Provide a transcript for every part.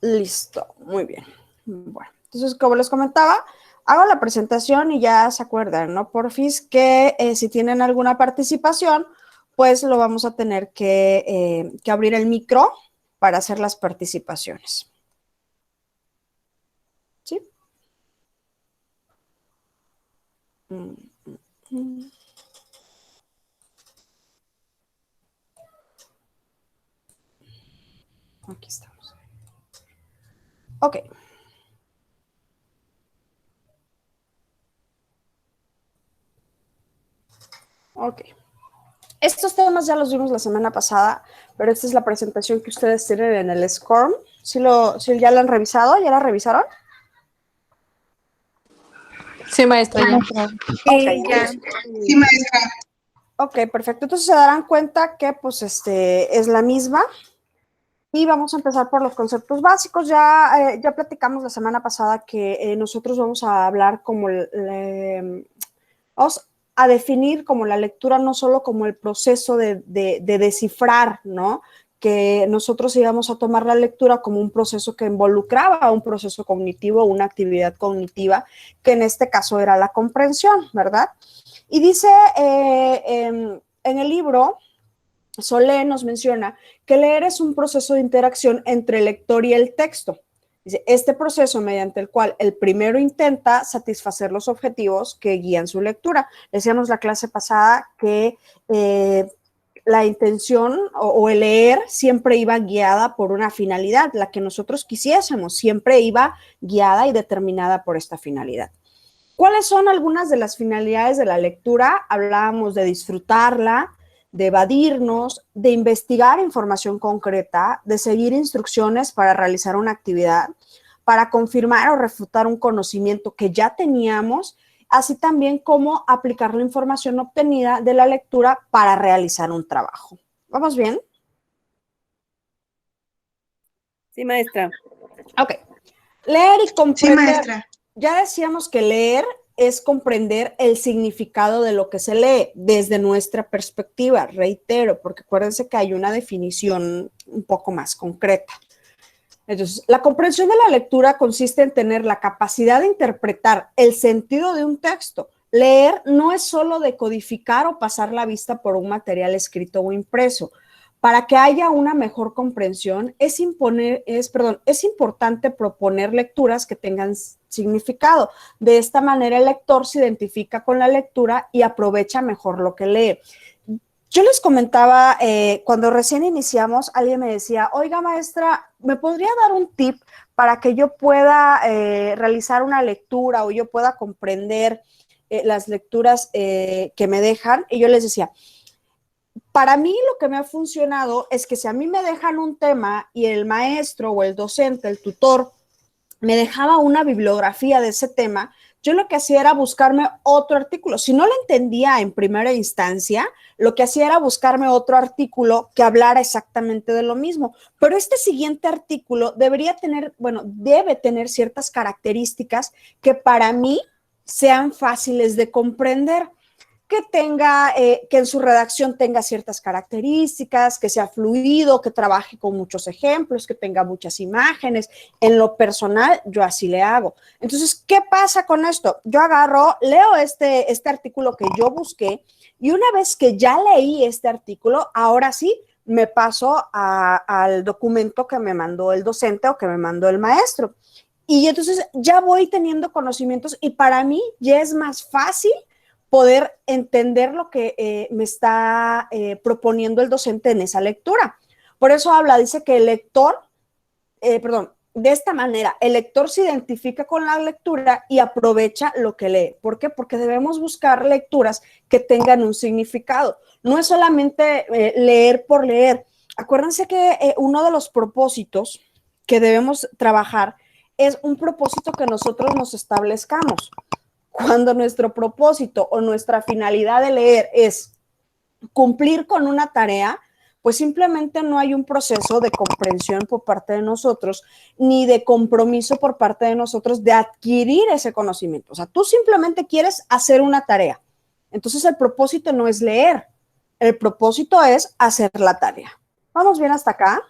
Listo, muy bien. Bueno, entonces, como les comentaba, hago la presentación y ya se acuerdan, ¿no? Porfis, que si tienen alguna participación, pues lo vamos a tener que abrir el micro para hacer las participaciones. ¿Sí? Aquí estamos. Ok. Ok. Estos temas ya los vimos la semana pasada, pero esta es la presentación que ustedes tienen en el SCORM. ¿Sí ya lo han revisado? ¿Ya la revisaron? Sí, maestra, ya. Okay. Ya. Sí, maestra. Ok, perfecto. Entonces se darán cuenta que pues es la misma. Y vamos a empezar por los conceptos básicos. Ya platicamos la semana pasada que nosotros vamos a hablar vamos a definir como la lectura no solo como el proceso de descifrar, ¿no? Que nosotros íbamos a tomar la lectura como un proceso que involucraba un proceso cognitivo, una actividad cognitiva, que en este caso era la comprensión, ¿verdad? Y dice en el libro, Solé nos menciona que leer es un proceso de interacción entre el lector y el texto. Dice, este proceso mediante el cual el primero intenta satisfacer los objetivos que guían su lectura. Decíamos la clase pasada que la intención o el leer siempre iba guiada por una finalidad, la que nosotros quisiésemos, siempre iba guiada y determinada por esta finalidad. ¿Cuáles son algunas de las finalidades de la lectura? Hablábamos de disfrutarla, de evadirnos, de investigar información concreta, de seguir instrucciones para realizar una actividad, para confirmar o refutar un conocimiento que ya teníamos, así también como aplicar la información obtenida de la lectura para realizar un trabajo. ¿Vamos bien? Sí, maestra. Ok. Leer y comprender. Sí, maestra. Ya decíamos que leer es comprender el significado de lo que se lee desde nuestra perspectiva, reitero, porque acuérdense que hay una definición un poco más concreta. Entonces, la comprensión de la lectura consiste en tener la capacidad de interpretar el sentido de un texto. Leer no es solo decodificar o pasar la vista por un material escrito o impreso. Para que haya una mejor comprensión, es importante proponer lecturas que tengan significado. De esta manera, el lector se identifica con la lectura y aprovecha mejor lo que lee. Yo les comentaba, cuando recién iniciamos, alguien me decía, oiga, maestra, ¿me podría dar un tip para que yo pueda realizar una lectura o yo pueda comprender las lecturas que me dejan? Y yo les decía, para mí lo que me ha funcionado es que si a mí me dejan un tema y el maestro o el docente, el tutor, me dejaba una bibliografía de ese tema, yo lo que hacía era buscarme otro artículo. Si no lo entendía en primera instancia, lo que hacía era buscarme otro artículo que hablara exactamente de lo mismo. Pero este siguiente artículo debe tener ciertas características que para mí sean fáciles de comprender. Que en su redacción tenga ciertas características, que sea fluido, que trabaje con muchos ejemplos, que tenga muchas imágenes. En lo personal, yo así le hago. Entonces, ¿qué pasa con esto? Yo leo este artículo que yo busqué y una vez que ya leí este artículo, ahora sí me paso al documento que me mandó el docente o que me mandó el maestro. Y entonces ya voy teniendo conocimientos y para mí ya es más fácil poder entender lo que me está proponiendo el docente en esa lectura. Por eso dice que el lector, de esta manera, el lector se identifica con la lectura y aprovecha lo que lee. ¿Por qué? Porque debemos buscar lecturas que tengan un significado. No es solamente leer por leer. Acuérdense que uno de los propósitos que debemos trabajar es un propósito que nosotros nos establezcamos. Cuando nuestro propósito o nuestra finalidad de leer es cumplir con una tarea, pues simplemente no hay un proceso de comprensión por parte de nosotros, ni de compromiso por parte de nosotros de adquirir ese conocimiento. O sea, tú simplemente quieres hacer una tarea. Entonces el propósito no es leer, el propósito es hacer la tarea. ¿Vamos bien hasta acá?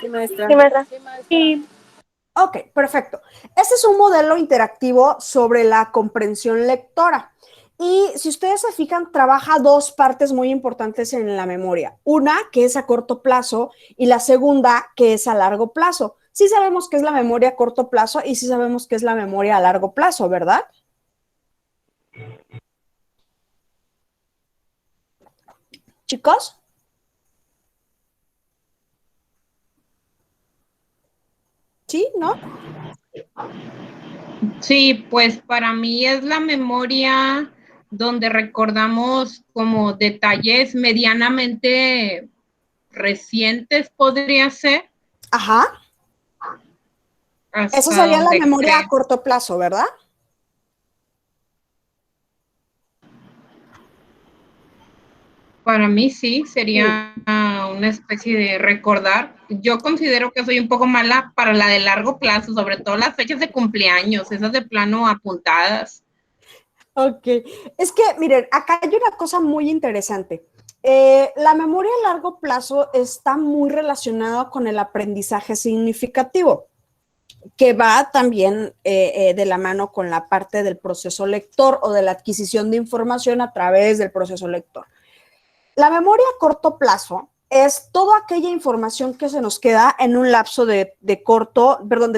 Sí, maestra. Sí, maestra. Sí. Ok, perfecto. Este es un modelo interactivo sobre la comprensión lectora. Y si ustedes se fijan, trabaja dos partes muy importantes en la memoria. Una, que es a corto plazo, y la segunda, que es a largo plazo. Sí sabemos qué es la memoria a corto plazo y sí sabemos qué es la memoria a largo plazo, ¿verdad? Chicos. ¿Sí? ¿No? Sí, pues para mí es la memoria donde recordamos como detalles medianamente recientes, podría ser. Ajá. Eso Hasta sería la donde memoria a corto plazo, ¿verdad? Para mí sí, sería una especie de recordar. Yo considero que soy un poco mala para la de largo plazo, sobre todo las fechas de cumpleaños, esas de plano apuntadas. Ok, es que miren, acá hay una cosa muy interesante. La memoria a largo plazo está muy relacionada con el aprendizaje significativo, que va también de la mano con la parte del proceso lector o de la adquisición de información a través del proceso lector. La memoria a corto plazo es toda aquella información que se nos queda en un lapso de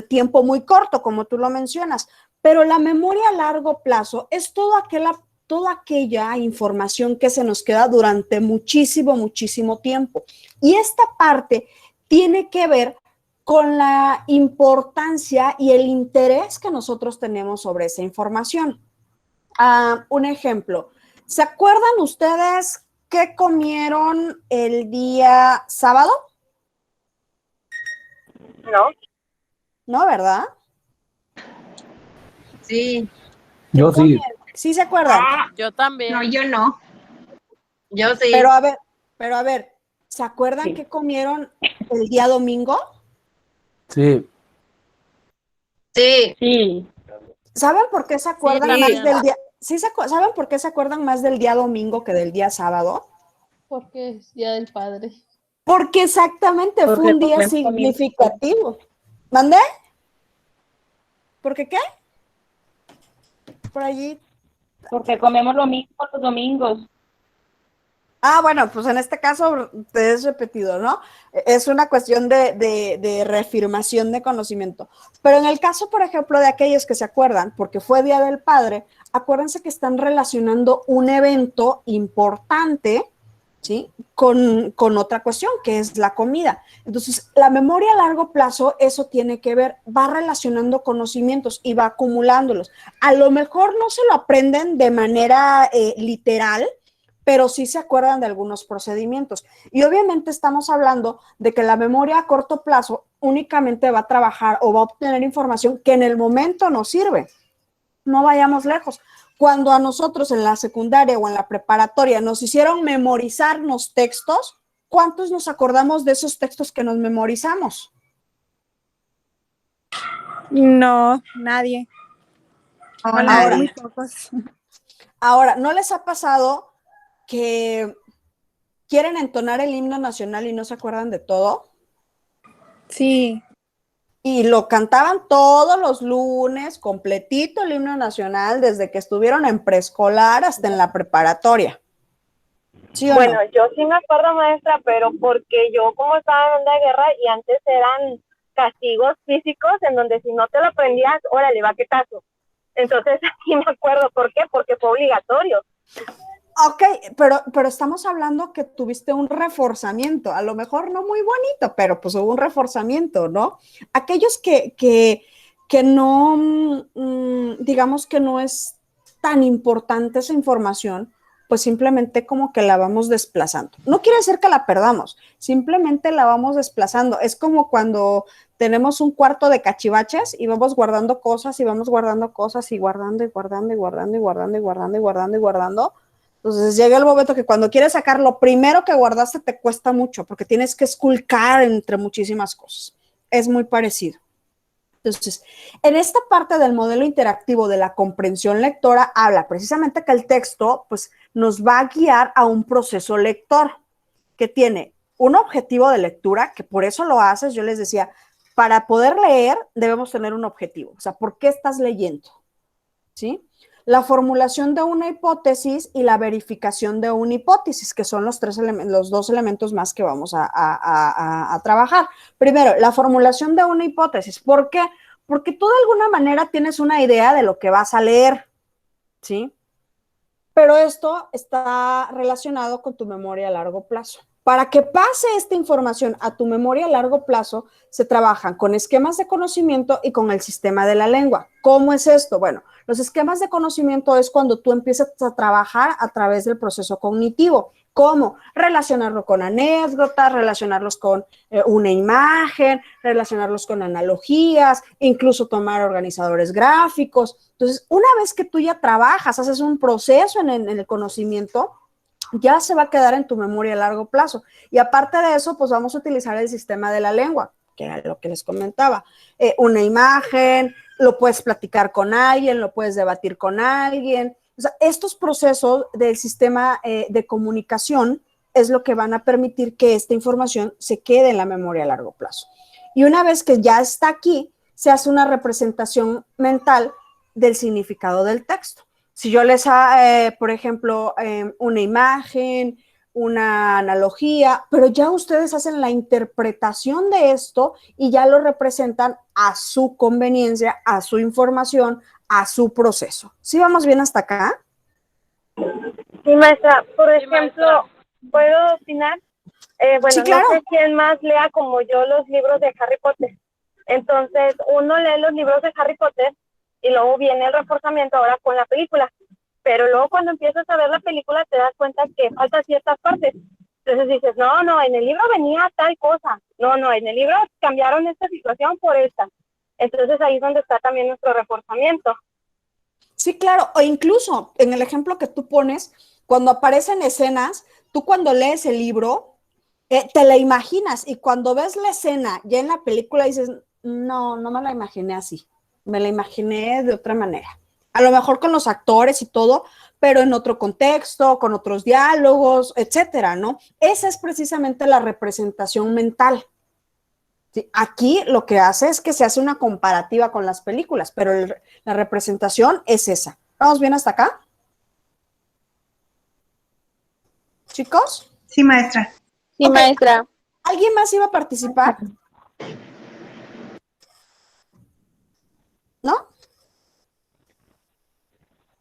tiempo muy corto, como tú lo mencionas. Pero la memoria a largo plazo es toda aquella información que se nos queda durante muchísimo, muchísimo tiempo. Y esta parte tiene que ver con la importancia y el interés que nosotros tenemos sobre esa información. Un ejemplo, ¿se acuerdan ustedes qué comieron el día sábado? No. ¿No, verdad? Sí. Yo sí. ¿Sí se acuerdan? Yo también. No, yo no. Yo sí. Pero a ver, ¿se acuerdan qué comieron el día domingo? Sí. Sí. Sí. ¿Saben por qué se acuerdan Sí, más del día? ¿Saben por qué se acuerdan más del día domingo que del día sábado? Porque es Día del Padre. Porque exactamente fue un día significativo. ¿Mandé? ¿Por qué qué? Por allí. Porque comemos lo mismo los domingos. Bueno, pues en este caso te es repetido, ¿no? Es una cuestión de reafirmación de conocimiento. Pero en el caso, por ejemplo, de aquellos que se acuerdan, porque fue Día del Padre, acuérdense que están relacionando un evento importante, ¿sí? Con otra cuestión, que es la comida. Entonces, la memoria a largo plazo, eso tiene que ver, va relacionando conocimientos y va acumulándolos. A lo mejor no se lo aprenden de manera literal, pero sí se acuerdan de algunos procedimientos. Y obviamente estamos hablando de que la memoria a corto plazo únicamente va a trabajar o va a obtener información que en el momento nos sirve. No vayamos lejos. Cuando a nosotros en la secundaria o en la preparatoria nos hicieron memorizarnos textos, ¿cuántos nos acordamos de esos textos que nos memorizamos? No, nadie. Bueno, muy pocos. Ahora, ¿no les ha pasado que quieren entonar el himno nacional y no se acuerdan de todo? Sí. Y lo cantaban todos los lunes, completito el himno nacional, desde que estuvieron en preescolar hasta en la preparatoria. ¿Sí o Bueno, no? yo sí me acuerdo, maestra, pero porque yo como estaba en la guerra y antes eran castigos físicos en donde si no te lo aprendías, órale, baquetazo. Entonces, sí me acuerdo. ¿Por qué? Porque fue obligatorio. Ok, pero estamos hablando que tuviste un reforzamiento, a lo mejor no muy bonito, pero pues hubo un reforzamiento, ¿no? Aquellos que no, digamos que no es tan importante esa información, pues simplemente como que la vamos desplazando. No quiere decir que la perdamos, simplemente la vamos desplazando. Es como cuando tenemos un cuarto de cachivaches y vamos guardando cosas y vamos guardando cosas y guardando y guardando y guardando y guardando y guardando y guardando y guardando. Entonces llega el momento que cuando quieres sacar lo primero que guardaste te cuesta mucho porque tienes que esculcar entre muchísimas cosas. Es muy parecido. Entonces, en esta parte del modelo interactivo de la comprensión lectora habla precisamente que el texto pues, nos va a guiar a un proceso lector que tiene un objetivo de lectura, que por eso lo haces. Yo les decía, para poder leer debemos tener un objetivo, o sea, ¿por qué estás leyendo? ¿Sí? La formulación de una hipótesis y la verificación de una hipótesis, que son los dos elementos más que vamos a trabajar. Primero, la formulación de una hipótesis. ¿Por qué? Porque tú de alguna manera tienes una idea de lo que vas a leer, ¿sí? Pero esto está relacionado con tu memoria a largo plazo. Para que pase esta información a tu memoria a largo plazo, se trabajan con esquemas de conocimiento y con el sistema de la lengua. ¿Cómo es esto? Bueno, los esquemas de conocimiento es cuando tú empiezas a trabajar a través del proceso cognitivo. ¿Cómo? Relacionarlo con anécdotas, relacionarlos con una imagen, relacionarlos con analogías, incluso tomar organizadores gráficos. Entonces, una vez que tú ya trabajas, haces un proceso en el conocimiento, ya se va a quedar en tu memoria a largo plazo. Y aparte de eso, pues vamos a utilizar el sistema de la lengua, que era lo que les comentaba. Una imagen, lo puedes platicar con alguien, lo puedes debatir con alguien. O sea, estos procesos del sistema de comunicación es lo que van a permitir que esta información se quede en la memoria a largo plazo. Y una vez que ya está aquí, se hace una representación mental del significado del texto. Si yo les, por ejemplo, una imagen, una analogía, pero ya ustedes hacen la interpretación de esto y ya lo representan a su conveniencia, a su información, a su proceso. ¿Sí vamos bien hasta acá? Sí, maestra. Por Sí, ejemplo, maestra. ¿puedo opinar? Bueno, Sí, claro. no sé quién más lea como yo los libros de Harry Potter. Entonces, uno lee los libros de Harry Potter y luego viene el reforzamiento ahora con la película. Pero luego cuando empiezas a ver la película te das cuenta que faltan ciertas partes. Entonces dices, no, en el libro venía tal cosa. No, en el libro cambiaron esta situación por esta. Entonces ahí es donde está también nuestro reforzamiento. Sí, claro. O incluso en el ejemplo que tú pones, cuando aparecen escenas, tú cuando lees el libro, te la imaginas y cuando ves la escena ya en la película dices, no me la imaginé así. Me la imaginé de otra manera. A lo mejor con los actores y todo, pero en otro contexto, con otros diálogos, etcétera, ¿no? Esa es precisamente la representación mental. ¿Sí? Aquí lo que hace es que se hace una comparativa con las películas, pero la representación es esa. ¿Vamos bien hasta acá? ¿Chicos? Sí, maestra. Sí, Ok. maestra. ¿Alguien más iba a participar? ¿No?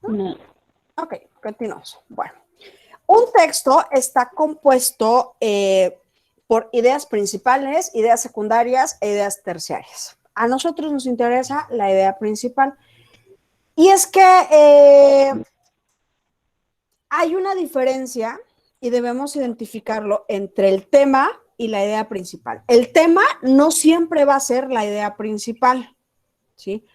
No. Ok, continuamos. Bueno, un texto está compuesto por ideas principales, ideas secundarias e ideas terciarias. A nosotros nos interesa la idea principal. Y es que hay una diferencia y debemos identificarlo entre el tema y la idea principal. El tema no siempre va a ser la idea principal, ¿sí?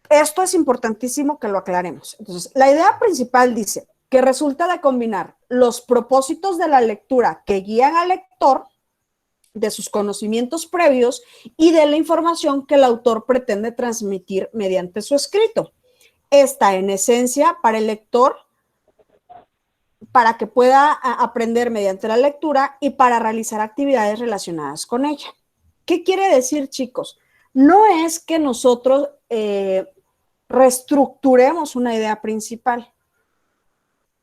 Esto es importantísimo que lo aclaremos. Entonces, la idea principal dice que resulta de combinar los propósitos de la lectura que guían al lector, de sus conocimientos previos y de la información que el autor pretende transmitir mediante su escrito. Esta, en esencia, para el lector, para que pueda aprender mediante la lectura y para realizar actividades relacionadas con ella. ¿Qué quiere decir, chicos? No es que nosotros reestructuremos una idea principal,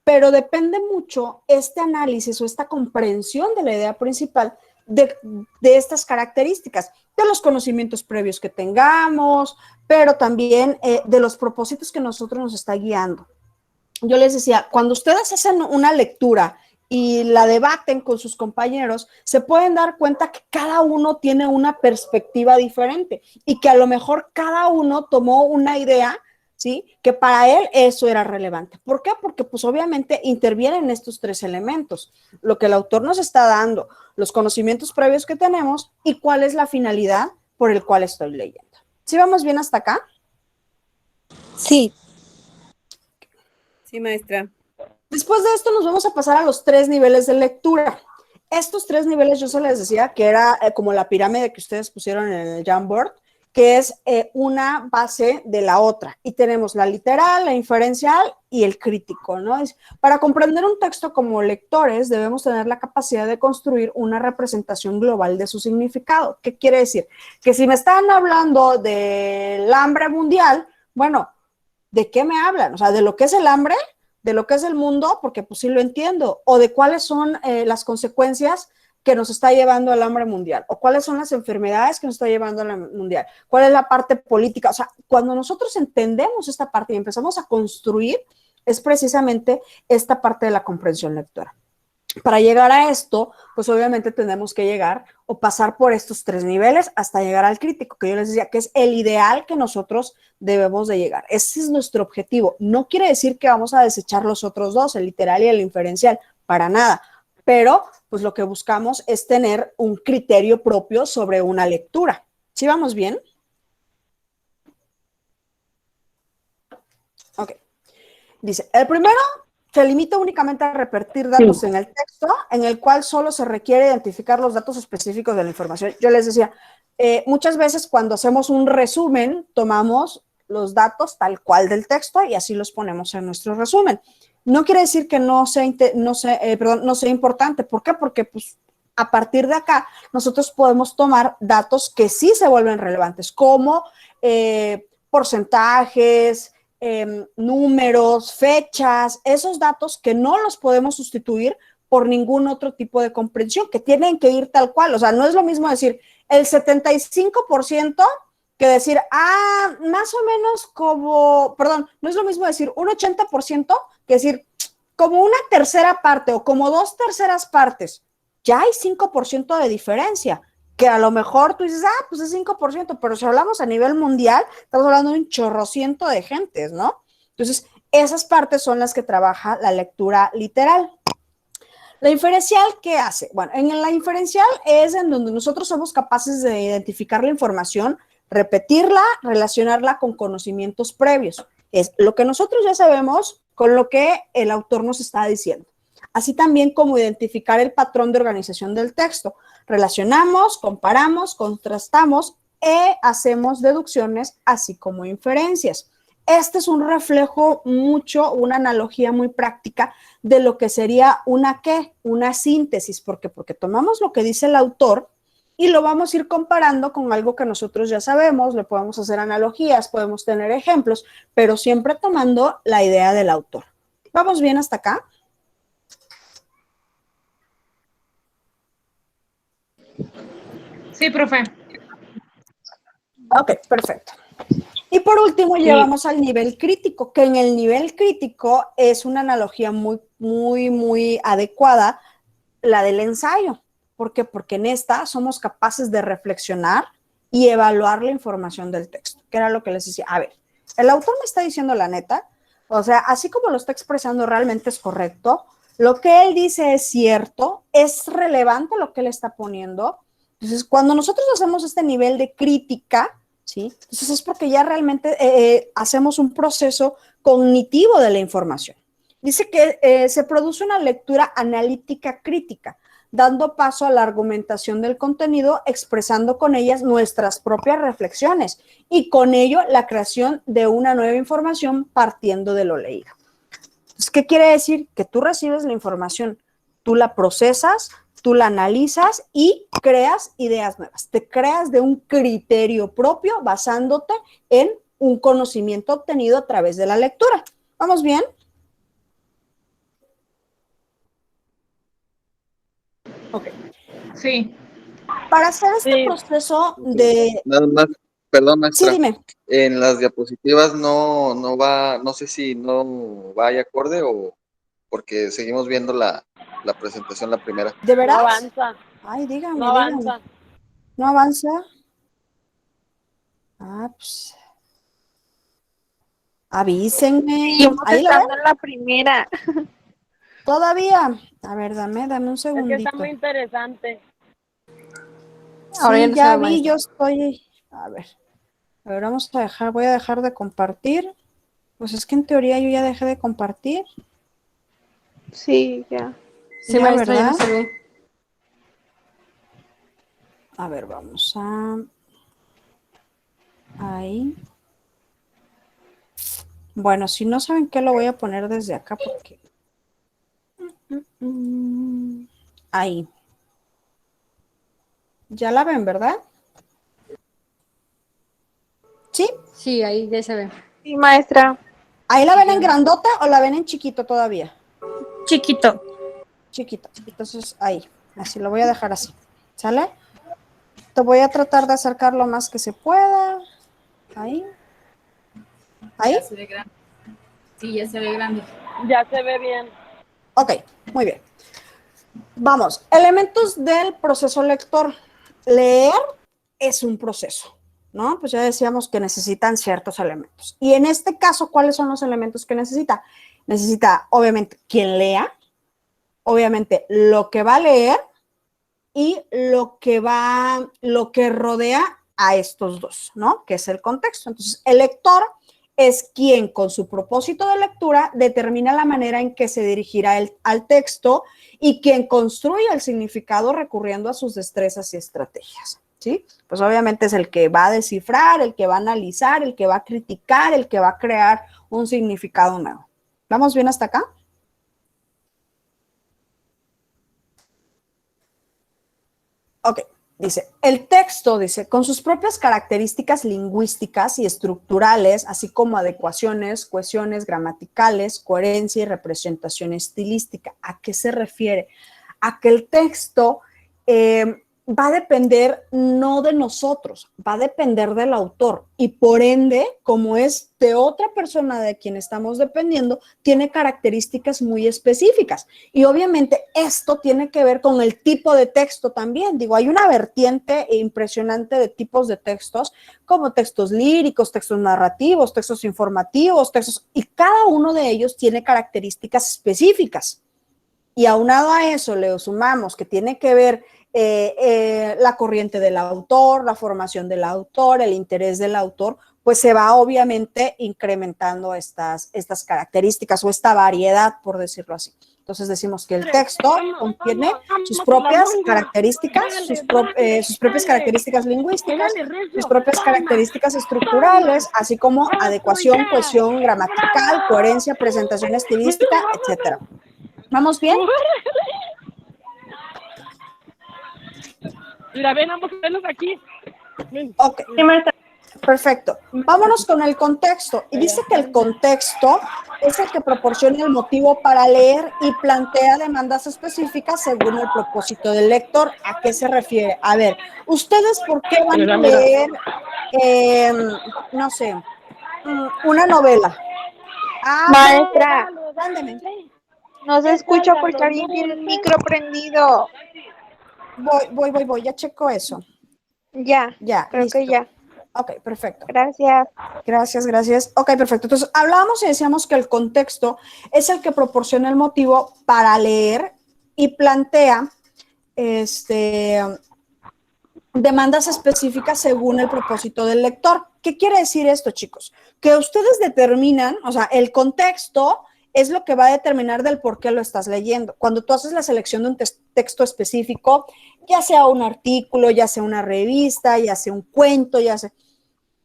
pero depende mucho este análisis o esta comprensión de la idea principal de estas características, de los conocimientos previos que tengamos, pero también de los propósitos que nosotros nos está guiando. Yo les decía, cuando ustedes hacen una lectura y la debaten con sus compañeros, se pueden dar cuenta que cada uno tiene una perspectiva diferente y que a lo mejor cada uno tomó una idea, ¿sí? Que para él eso era relevante. ¿Por qué? Porque pues obviamente intervienen estos tres elementos, lo que el autor nos está dando, los conocimientos previos que tenemos y cuál es la finalidad por el cual estoy leyendo. ¿Sí vamos bien hasta acá? Sí. Sí, maestra. Después de esto nos vamos a pasar a los 3 niveles de lectura. Estos 3 niveles yo se les decía que era como la pirámide que ustedes pusieron en el Jamboard, que es una base de la otra. Y tenemos la literal, la inferencial y el crítico, ¿no? Para comprender un texto como lectores, debemos tener la capacidad de construir una representación global de su significado. ¿Qué quiere decir? Que si me están hablando del hambre mundial, bueno, ¿de qué me hablan? O sea, ¿de lo que es el hambre? ¿De lo que es el mundo? Porque pues sí lo entiendo. ¿O de cuáles son las consecuencias que nos está llevando al hambre mundial? ¿O cuáles son las enfermedades que nos está llevando al hambre mundial? ¿Cuál es la parte política? O sea, cuando nosotros entendemos esta parte y empezamos a construir, es precisamente esta parte de la comprensión lectora. Para llegar a esto, pues obviamente tenemos que llegar o pasar por estos 3 niveles hasta llegar al crítico, que yo les decía que es el ideal que nosotros debemos de llegar. Ese es nuestro objetivo. No quiere decir que vamos a desechar los otros 2, el literal y el inferencial, para nada. Pero pues lo que buscamos es tener un criterio propio sobre una lectura. ¿Sí vamos bien? Ok. Dice, el primero se limita únicamente a repetir datos en el texto, en el cual solo se requiere identificar los datos específicos de la información. Yo les decía, muchas veces cuando hacemos un resumen, tomamos los datos tal cual del texto y así los ponemos en nuestro resumen. No quiere decir que no sea importante. ¿Por qué? Porque pues, a partir de acá nosotros podemos tomar datos que sí se vuelven relevantes, como porcentajes, números, fechas, esos datos que no los podemos sustituir por ningún otro tipo de comprensión, que tienen que ir tal cual. O sea, no es lo mismo decir el 75% que decir, más o menos como, perdón, no es lo mismo decir un 80% que decir como una tercera parte o como 2/3 partes. Ya hay 5% de diferencia, que a lo mejor tú dices, pues es 5%, pero si hablamos a nivel mundial, estamos hablando de un chorrociento de gentes, ¿no? Entonces, esas partes son las que trabaja la lectura literal. La inferencial, ¿qué hace? Bueno, en la inferencial es en donde nosotros somos capaces de identificar la información, repetirla, relacionarla con conocimientos previos. Es lo que nosotros ya sabemos con lo que el autor nos está diciendo. Así también como identificar el patrón de organización del texto. Relacionamos, comparamos, contrastamos e hacemos deducciones, así como inferencias. Este es un reflejo una analogía muy práctica de lo que sería una síntesis. ¿Por qué? Porque tomamos lo que dice el autor y lo vamos a ir comparando con algo que nosotros ya sabemos, le podemos hacer analogías, podemos tener ejemplos, pero siempre tomando la idea del autor. ¿Vamos bien hasta acá? Sí, profe. Ok, perfecto. Y por último llevamos al nivel crítico, que en el nivel crítico es una analogía muy adecuada, la del ensayo. ¿Por qué? Porque en esta somos capaces de reflexionar y evaluar la información del texto, que era lo que les decía. A ver, el autor me está diciendo la neta, o sea, así como lo está expresando realmente es correcto, lo que él dice es cierto, es relevante lo que él está poniendo. Entonces, cuando nosotros hacemos este nivel de crítica, ¿sí? Entonces es porque ya realmente hacemos un proceso cognitivo de la información. Dice que se produce una lectura analítica crítica, dando paso a la argumentación del contenido, expresando con ellas nuestras propias reflexiones y con ello la creación de una nueva información partiendo de lo leído. Entonces, ¿qué quiere decir? Que tú recibes la información, tú la procesas, tú la analizas y creas ideas nuevas. Te creas de un criterio propio basándote en un conocimiento obtenido a través de la lectura. ¿Vamos bien? Ok. Sí. Para hacer este proceso de... Nada más, perdón, maestra. Sí, dime. En las diapositivas no va, no sé si no va de acorde o porque seguimos viendo la presentación, la primera. ¿De veras? No avanza. Ay, dígame, No avanza. ¿No avanza? Pues... Avísenme. Seguimos ¿Ahí la estando ven? en la primera. Todavía. A ver, dame un Es segundito. que está muy interesante. Ahora Sí, ya no se ya ve, vi, maestra. yo estoy... A ver, voy a dejar de compartir. Pues es que en teoría yo ya dejé de compartir. Sí, ya. Sí, Ya, maestra, ya ¿verdad? no se ve. A ver, vamos a... Ahí. Bueno, si no saben qué, lo voy a poner desde acá porque... Ahí. Ya la ven, ¿verdad? ¿Sí? Sí, ahí ya se ve. Sí, maestra. ¿Ahí la ven en grandota o la ven en chiquito todavía? Chiquito. Chiquito. Entonces, ahí. Así lo voy a dejar así. ¿Sale? Te voy a tratar de acercar lo más que se pueda. Ahí. ¿Ahí? Ya se ve grande. Sí, ya se ve grande. Ya se ve bien. Ok, muy bien. Vamos, elementos del proceso lector. Leer es un proceso, ¿no? Pues ya decíamos que necesitan ciertos elementos. Y en este caso, ¿cuáles son los elementos que necesita? Necesita, obviamente, quien lea, obviamente, lo que va a leer y lo que rodea a estos dos, ¿no? Que es el contexto. Entonces, el lector es quien, con su propósito de lectura, determina la manera en que se dirigirá al texto y quien construye el significado recurriendo a sus destrezas y estrategias, ¿sí? Pues obviamente es el que va a descifrar, el que va a analizar, el que va a criticar, el que va a crear un significado nuevo. ¿Vamos bien hasta acá? Ok. Dice, el texto, dice, con sus propias características lingüísticas y estructurales, así como adecuaciones, cohesiones gramaticales, coherencia y representación estilística. ¿A qué se refiere? A que el texto va a depender no de nosotros, va a depender del autor y por ende, como es de otra persona de quien estamos dependiendo, tiene características muy específicas. Y obviamente esto tiene que ver con el tipo de texto también. Digo, hay una vertiente impresionante de tipos de textos, como textos líricos, textos narrativos, textos informativos, y cada uno de ellos tiene características específicas. Y aunado a eso le sumamos que tiene que ver la corriente del autor, la formación del autor, el interés del autor, pues se va obviamente incrementando estas características o esta variedad, por decirlo así. Entonces decimos que el texto contiene sus propias características, sus propias características lingüísticas, sus propias características estructurales, así como adecuación, cohesión gramatical, coherencia, presentación estilística, etcétera. ¿Vamos bien? Mira, ven, vamos a verlos aquí. Ok, perfecto. Vámonos con el contexto. Y dice que el contexto es el que proporciona el motivo para leer y plantea demandas específicas según el propósito del lector. ¿A qué se refiere? A ver, ¿ustedes por qué van a leer, no sé, una novela? Maestra, Mándeme. no se escucha porque alguien tiene el micro prendido. Voy, ya checo eso. Ya, Ya, creo listo. que ya. Ok, perfecto. Gracias. Gracias. Ok, perfecto. Entonces, hablábamos y decíamos que el contexto es el que proporciona el motivo para leer y plantea demandas específicas según el propósito del lector. ¿Qué quiere decir esto, chicos? Que ustedes determinan, o sea, el contexto es lo que va a determinar del por qué lo estás leyendo. Cuando tú haces la selección de un texto específico, ya sea un artículo, ya sea una revista, ya sea un cuento,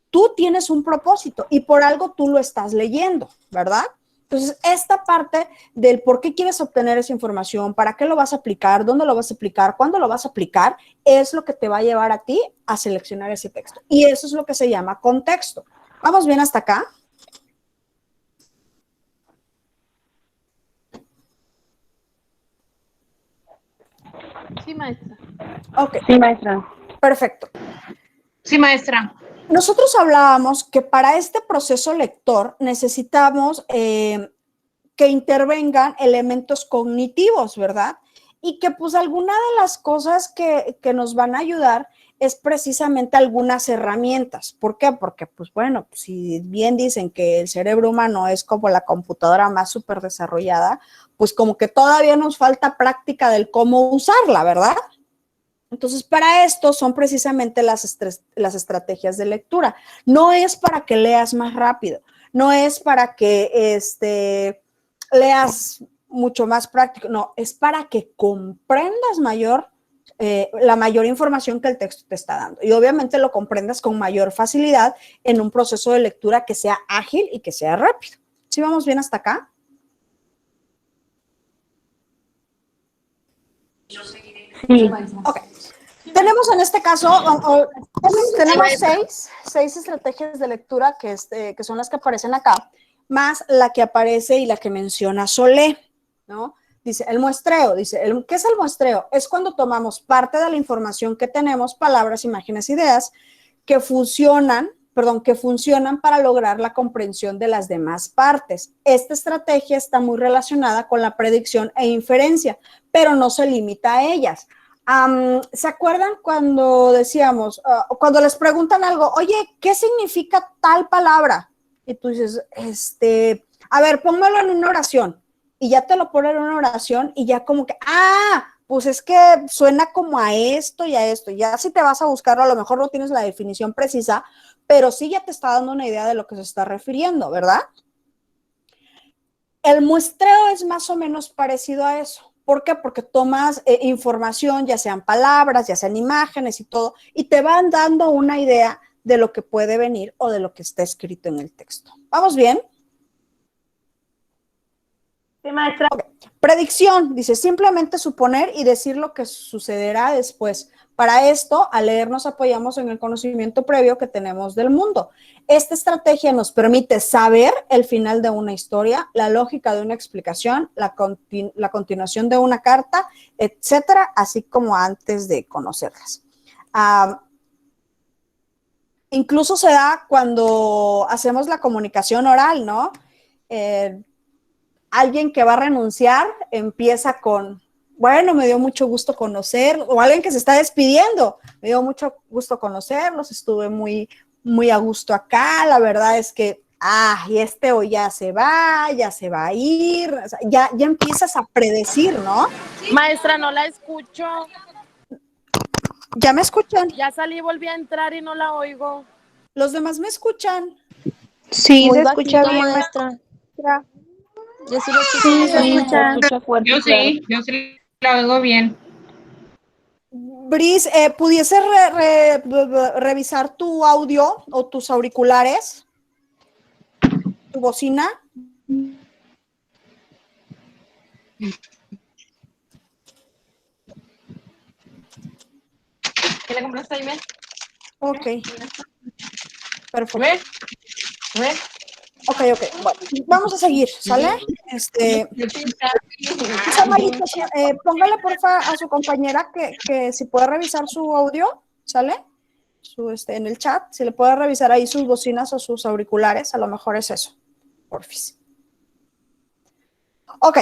tú tienes un propósito y por algo tú lo estás leyendo, ¿verdad? Entonces, esta parte del por qué quieres obtener esa información, para qué lo vas a aplicar, dónde lo vas a aplicar, cuándo lo vas a aplicar, es lo que te va a llevar a ti a seleccionar ese texto. Y eso es lo que se llama contexto. ¿Vamos bien hasta acá? Sí, maestra. Ok. Sí, maestra. Perfecto. Sí, maestra. Nosotros hablábamos que para este proceso lector necesitamos que intervengan elementos cognitivos, ¿verdad? Y que pues alguna de las cosas que nos van a ayudar es precisamente algunas herramientas. ¿Por qué? Porque pues bueno, si bien dicen que el cerebro humano es como la computadora más súper desarrollada, pues como que todavía nos falta práctica del cómo usarla, ¿verdad? Entonces, para esto son precisamente las estrategias de lectura. No es para que leas más rápido, no es para que leas mucho más práctico, no, es para que comprendas la mayor información que el texto te está dando. Y obviamente lo comprendas con mayor facilidad en un proceso de lectura que sea ágil y que sea rápido. ¿Sí vamos bien hasta acá? Sí. Ok. Tenemos en este caso, tenemos seis estrategias de lectura que son las que aparecen acá, más la que aparece y la que menciona Solé, ¿no? Dice, el muestreo, ¿qué es el muestreo? Es cuando tomamos parte de la información que tenemos, palabras, imágenes, ideas, que funcionan para lograr la comprensión de las demás partes. Esta estrategia está muy relacionada con la predicción e inferencia, pero no se limita a ellas. ¿Se acuerdan cuando decíamos, cuando les preguntan algo, oye, ¿qué significa tal palabra? Y tú dices, a ver, póngalo en una oración. Y ya te lo ponen en una oración y ya como que, pues es que suena como a esto y a esto. Ya si te vas a buscarlo, a lo mejor no tienes la definición precisa, pero sí ya te está dando una idea de lo que se está refiriendo, ¿verdad? El muestreo es más o menos parecido a eso. ¿Por qué? Porque tomas información, ya sean palabras, ya sean imágenes y todo, y te van dando una idea de lo que puede venir o de lo que está escrito en el texto. ¿Vamos bien? Sí, maestra. Okay. Predicción, dice, simplemente suponer y decir lo que sucederá después. Para esto, al leer nos apoyamos en el conocimiento previo que tenemos del mundo. Esta estrategia nos permite saber el final de una historia, la lógica de una explicación, la continuación de una carta, etcétera, así como antes de conocerlas. Incluso se da cuando hacemos la comunicación oral, ¿no? Alguien que va a renunciar empieza con, bueno, me dio mucho gusto conocer, o alguien que se está despidiendo, me dio mucho gusto conocerlos, estuve muy, muy a gusto acá, la verdad es que, y hoy ya se va a ir, o sea, ya empiezas a predecir, ¿no? Maestra, no la escucho. ¿Ya me escuchan? Ya salí, volví a entrar y no la oigo. ¿Los demás me escuchan? Sí, Muy se escucha bajito, bien, maestra. maestra. Yo sí lo escucho. Sí, muy se bajito. escucha fuerte. Yo sí la oigo bien. Bris, ¿pudieses revisar tu audio o tus auriculares? ¿Tu bocina? ¿Qué le compraste ahí, Ok. Perfecto. ¿Ves? Ok. Bueno, vamos a seguir, ¿sale? Samarita, póngale porfa a su compañera que si puede revisar su audio, ¿sale? En el chat, si le puede revisar ahí sus bocinas o sus auriculares, a lo mejor es eso. Porfis. Ok.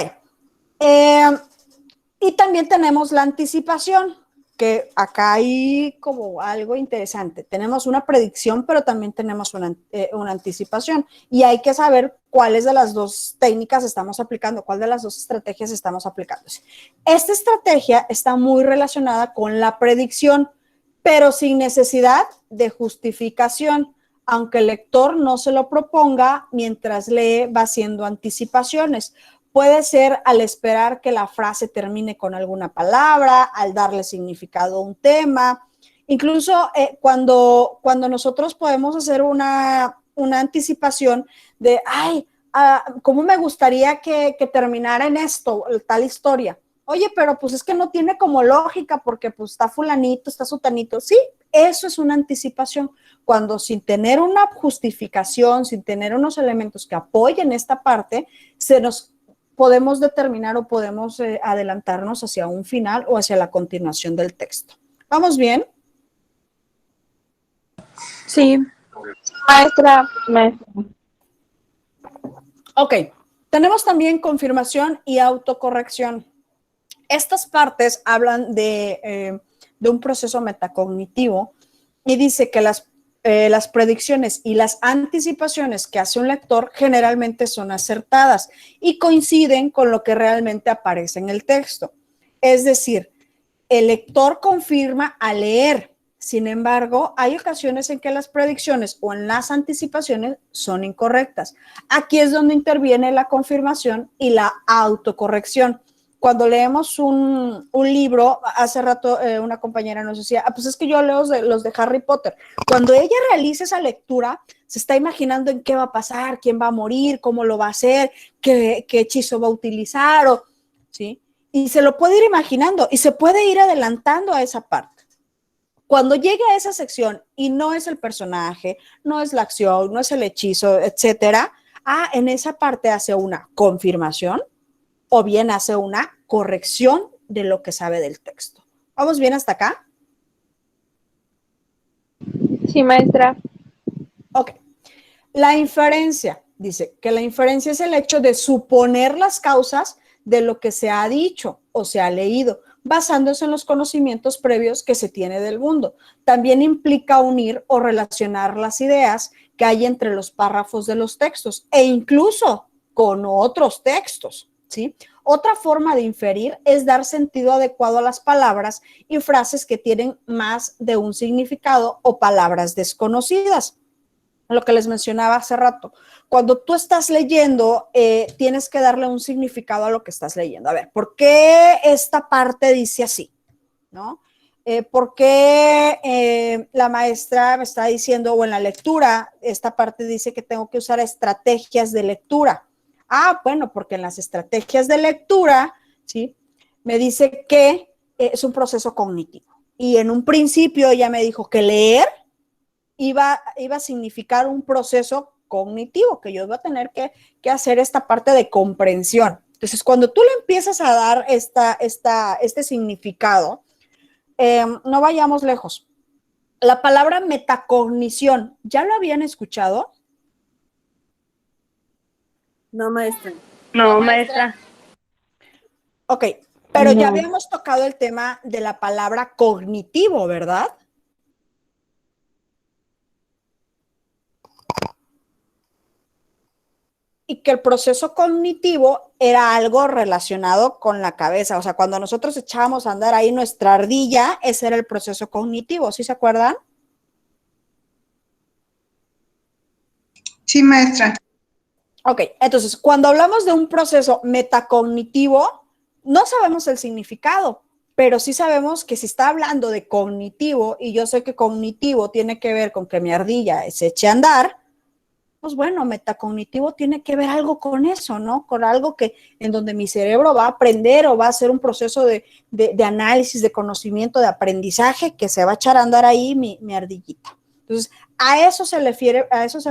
Y también tenemos la anticipación, que acá hay como algo interesante. Tenemos una predicción, pero también tenemos una anticipación. Y hay que saber cuáles de las dos técnicas estamos aplicando, cuál de las dos estrategias estamos aplicando. Esta estrategia está muy relacionada con la predicción, pero sin necesidad de justificación. Aunque el lector no se lo proponga, mientras lee va haciendo anticipaciones. Puede ser al esperar que la frase termine con alguna palabra, al darle significado a un tema. Incluso cuando nosotros podemos hacer una anticipación de, ¿cómo me gustaría que terminara en esto, tal historia? Oye, pero pues es que no tiene como lógica porque pues está fulanito, está sutanito. Sí, eso es una anticipación. Cuando sin tener una justificación, sin tener unos elementos que apoyen esta parte, podemos determinar o podemos adelantarnos hacia un final o hacia la continuación del texto. ¿Vamos bien? Sí. Maestra. Ok. Tenemos también confirmación y autocorrección. Estas partes hablan de un proceso metacognitivo y dice que las predicciones y las anticipaciones que hace un lector generalmente son acertadas y coinciden con lo que realmente aparece en el texto. Es decir, el lector confirma al leer. Sin embargo, hay ocasiones en que las predicciones o en las anticipaciones son incorrectas. Aquí es donde interviene la confirmación y la autocorrección. cuando leemos un libro, hace rato una compañera nos decía, pues es que yo leo los de Harry Potter. Cuando ella realiza esa lectura, se está imaginando en qué va a pasar, quién va a morir, cómo lo va a hacer, qué hechizo va a utilizar, ¿sí? Y se lo puede ir imaginando y se puede ir adelantando a esa parte. Cuando llegue a esa sección y no es el personaje, no es la acción, no es el hechizo, etcétera, en esa parte hace una confirmación o bien hace una corrección de lo que sabe del texto. ¿Vamos bien hasta acá? Sí, maestra. Ok. La inferencia, dice que la inferencia es el hecho de suponer las causas de lo que se ha dicho o se ha leído, basándose en los conocimientos previos que se tiene del mundo. También implica unir o relacionar las ideas que hay entre los párrafos de los textos e incluso con otros textos, ¿sí? Otra forma de inferir es dar sentido adecuado a las palabras y frases que tienen más de un significado o palabras desconocidas. Lo que les mencionaba hace rato. Cuando tú estás leyendo, tienes que darle un significado a lo que estás leyendo. A ver, ¿por qué esta parte dice así? ¿No? ¿Por qué la maestra me está diciendo, o en la lectura, esta parte dice que tengo que usar estrategias de lectura? Bueno, porque en las estrategias de lectura, ¿sí? Me dice que es un proceso cognitivo. Y en un principio ella me dijo que leer iba a significar un proceso cognitivo, que yo iba a tener que hacer esta parte de comprensión. Entonces, cuando tú le empiezas a dar este significado, no vayamos lejos. La palabra metacognición, ¿ya lo habían escuchado? No, maestra. No, maestra. Ok, pero ya No. habíamos tocado el tema de la palabra cognitivo, ¿verdad? Y que el proceso cognitivo era algo relacionado con la cabeza. O sea, cuando nosotros echábamos a andar ahí nuestra ardilla, ese era el proceso cognitivo, ¿sí se acuerdan? Sí, maestra. Ok, entonces, cuando hablamos de un proceso metacognitivo, no sabemos el significado, pero sí sabemos que si está hablando de cognitivo, y yo sé que cognitivo tiene que ver con que mi ardilla se eche a andar, pues bueno, metacognitivo tiene que ver algo con eso, ¿no? Con algo que en donde mi cerebro va a aprender o va a hacer un proceso de análisis, de conocimiento, de aprendizaje que se va a echar a andar ahí mi ardillita. Entonces, a eso se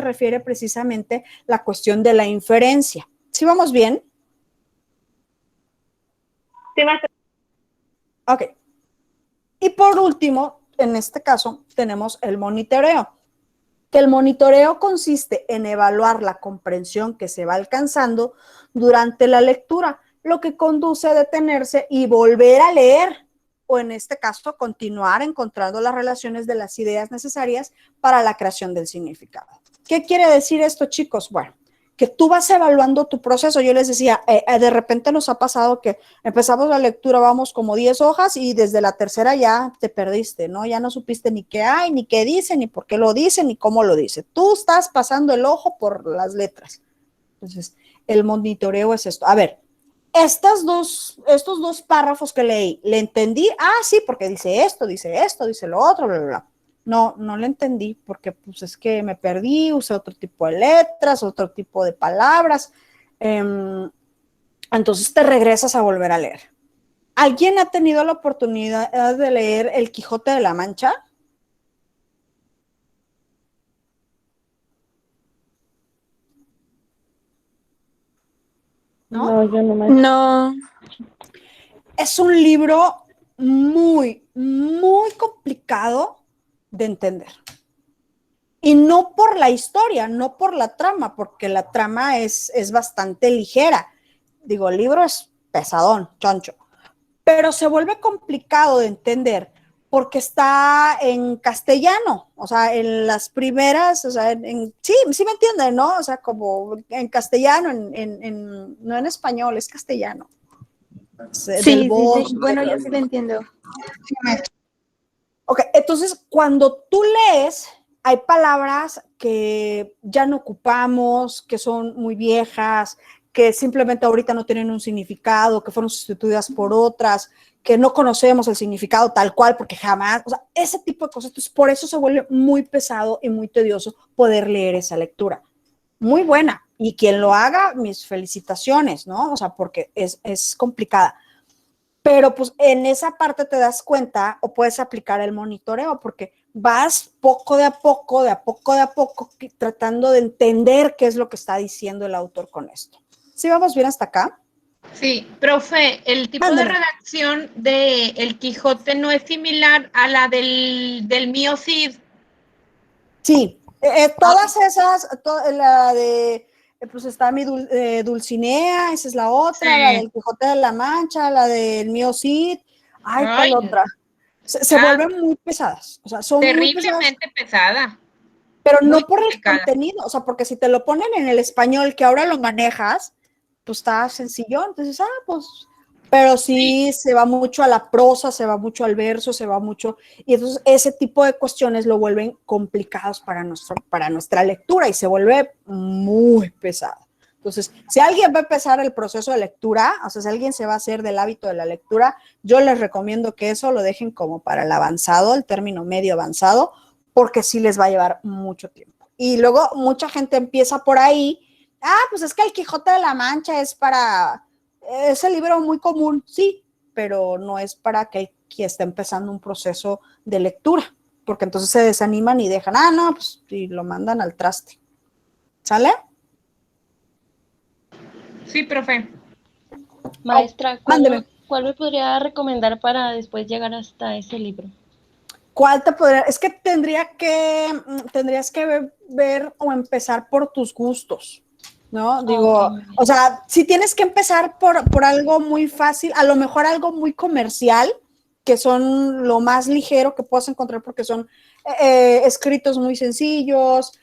refiere precisamente la cuestión de la inferencia. ¿Sí vamos bien? Sí, maestra. Ok. Y por último, en este caso, tenemos el monitoreo. Que el monitoreo consiste en evaluar la comprensión que se va alcanzando durante la lectura, lo que conduce a detenerse y volver a leer, o en este caso, continuar encontrando las relaciones de las ideas necesarias para la creación del significado. ¿Qué quiere decir esto, chicos? Bueno, que tú vas evaluando tu proceso. Yo les decía, de repente nos ha pasado que empezamos la lectura, vamos como 10 hojas y desde la tercera ya te perdiste, ¿no? Ya no supiste ni qué hay, ni qué dice, ni por qué lo dice, ni cómo lo dice. Tú estás pasando el ojo por las letras. Entonces, el monitoreo es esto. A ver, estos dos párrafos que leí, ¿le entendí? Sí, porque dice esto, dice lo otro, bla, bla, bla. No le entendí porque pues es que me perdí, usé otro tipo de letras, otro tipo de palabras. Entonces te regresas a volver a leer. ¿Alguien ha tenido la oportunidad de leer El Quijote de la Mancha? ¿No? No, yo no, maestra. No. Es un libro muy, muy complicado de entender. Y no por la historia, no por la trama, porque la trama es bastante ligera. Digo, el libro es pesadón, choncho, pero se vuelve complicado de entender porque está en castellano, o sea, en las primeras, o sea, sí me entienden, ¿no? O sea, como en castellano, no en español, es castellano. Del Sí, Bosque. bueno, yo sí lo entiendo. Sí, maestra. Ok, entonces cuando tú lees, hay palabras que ya no ocupamos, que son muy viejas, que simplemente ahorita no tienen un significado, que fueron sustituidas por otras, que no conocemos el significado tal cual, porque jamás, o sea, ese tipo de cosas. Entonces, por eso se vuelve muy pesado y muy tedioso poder leer esa lectura. Muy buena, y quien lo haga, mis felicitaciones, ¿no? O sea, porque es complicada. Pero pues en esa parte te das cuenta o puedes aplicar el monitoreo, porque vas poco de a poco, tratando de entender qué es lo que está diciendo el autor con esto. ¿Sí vamos bien hasta acá? Sí, profe, el tipo de Mándeme. redacción de El Quijote no es similar a la del mío Cid. Sí, todas esas, la de, pues está mi Dulcinea, esa es la otra, la Sí. del Quijote de la Mancha, la del mío Cid, ay, ¿cuál Ay, otra? Se vuelven muy pesadas, o sea, son muy pesadas, terriblemente pesada, pero muy no por el complicada. contenido, o sea, porque si te lo ponen en el español que ahora lo manejas, pues está sencillo, entonces, pues, pero sí se va mucho a la prosa, se va mucho al verso, se va mucho, y entonces ese tipo de cuestiones lo vuelven complicados para nuestra lectura y se vuelve muy pesado. Entonces, si alguien va a empezar el proceso de lectura, o sea, si alguien se va a hacer del hábito de la lectura, yo les recomiendo que eso lo dejen como para el avanzado, el término medio avanzado, porque sí les va a llevar mucho tiempo. Y luego mucha gente empieza por ahí, pues es que el Quijote de la Mancha es el libro muy común, sí, pero no es para aquel que está empezando un proceso de lectura, porque entonces se desaniman y dejan, no, pues y lo mandan al traste. ¿Sale? Sí, profe. Maestra, Mándeme. ¿cuál me podría recomendar para después llegar hasta ese libro? ¿Cuál te podría? Es que tendrías que ver o empezar por tus gustos, ¿no? Digo, Okay. o sea, si tienes que empezar por algo muy fácil, a lo mejor algo muy comercial, que son lo más ligero que puedas encontrar porque son escritos muy sencillos,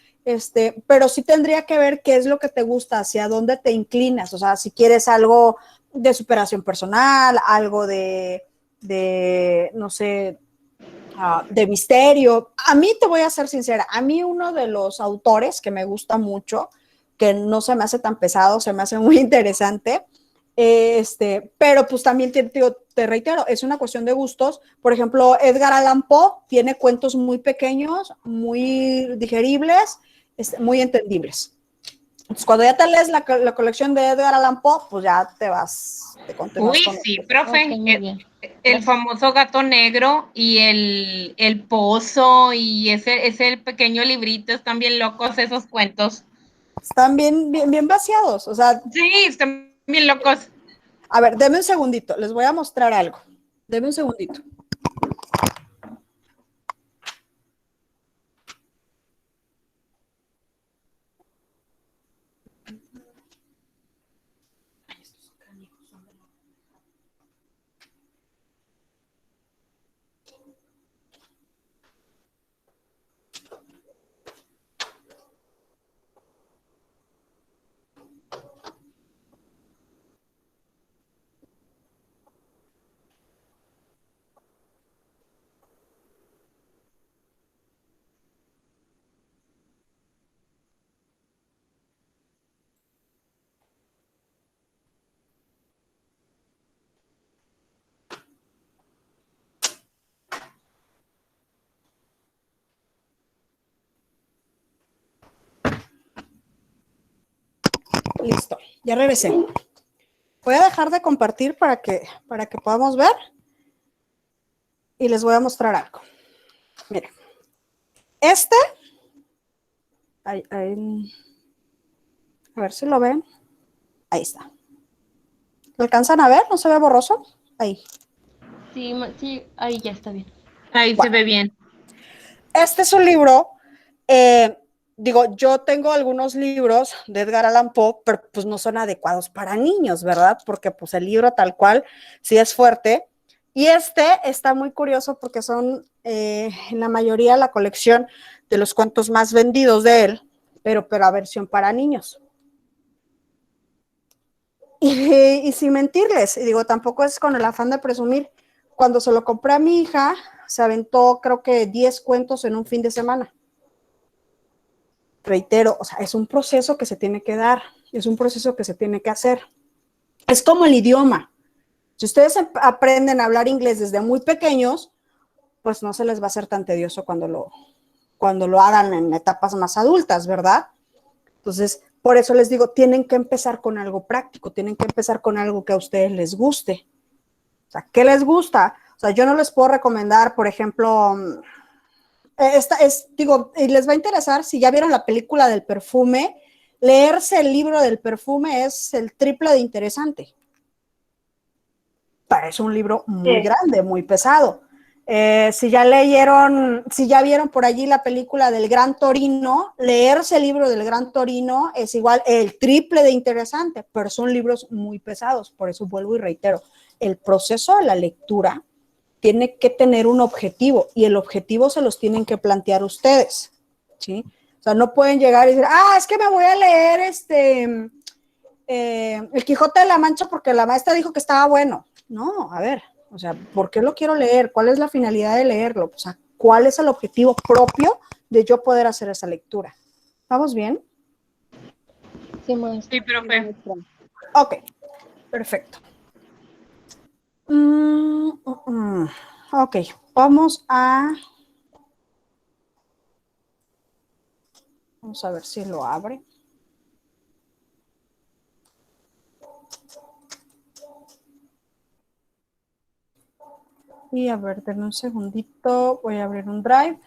pero sí tendría que ver qué es lo que te gusta, hacia dónde te inclinas, o sea, si quieres algo de superación personal, algo no sé, de misterio. A mí, te voy a ser sincera, a mí uno de los autores que me gusta mucho, que no se me hace tan pesado, se me hace muy interesante, pero pues también te reitero, es una cuestión de gustos. Por ejemplo, Edgar Allan Poe tiene cuentos muy pequeños, muy digeribles, muy entendibles. Entonces, cuando ya te lees la colección de Edgar Allan Poe, pues ya te continúas con Sí, esto. profe. Okay, muy bien. El famoso gato negro y el pozo y ese pequeño librito, están bien locos esos cuentos. Están bien vaciados, o sea. Sí, están bien locos. A ver, deme un segundito, les voy a mostrar algo. Deme un segundito. Listo, ya regresé. Voy a dejar de compartir para que podamos ver y les voy a mostrar algo. Miren, a ver si lo ven. Ahí está. ¿Lo alcanzan a ver? ¿No se ve borroso? Ahí. Sí, sí, ahí ya está bien. Ahí se ve bien. Este es un libro, yo tengo algunos libros de Edgar Allan Poe, pero pues no son adecuados para niños, ¿verdad? Porque pues el libro tal cual sí es fuerte. Y está muy curioso porque son en la mayoría la colección de los cuentos más vendidos de él, pero a versión para niños. Y sin mentirles, y digo, tampoco es con el afán de presumir, cuando se lo compré a mi hija, se aventó creo que 10 cuentos en un fin de semana. Reitero, o sea, es un proceso que se tiene que dar, Es un proceso que se tiene que hacer. Es como el idioma. Si ustedes aprenden a hablar inglés desde muy pequeños, pues no se les va a hacer tan tedioso cuando lo hagan en etapas más adultas, ¿verdad? Entonces, por eso les digo, tienen que empezar con algo práctico, tienen que empezar con algo que a ustedes les guste. O sea, ¿qué les gusta? O sea, yo no les puedo recomendar, por ejemplo, y les va a interesar, si ya vieron la película del perfume, leerse el libro del perfume es el triple de interesante. Parece un libro muy grande, muy pesado. Si ya vieron por allí la película del Gran Torino, leerse el libro del Gran Torino es igual el triple de interesante, pero son libros muy pesados. Por eso vuelvo y reitero, el proceso de la lectura tiene que tener un objetivo y el objetivo se los tienen que plantear ustedes, ¿sí? O sea, no pueden llegar y decir, es que me voy a leer El Quijote de la Mancha porque la maestra dijo que estaba bueno. No, a ver, o sea, ¿por qué lo quiero leer? ¿Cuál es la finalidad de leerlo? O sea, ¿cuál es el objetivo propio de yo poder hacer esa lectura? ¿Vamos bien? Sí, maestra. Sí, profe. Ok, perfecto. Ok, vamos a ver si lo abre. Y a ver, denme un segundito, voy a abrir un Drive.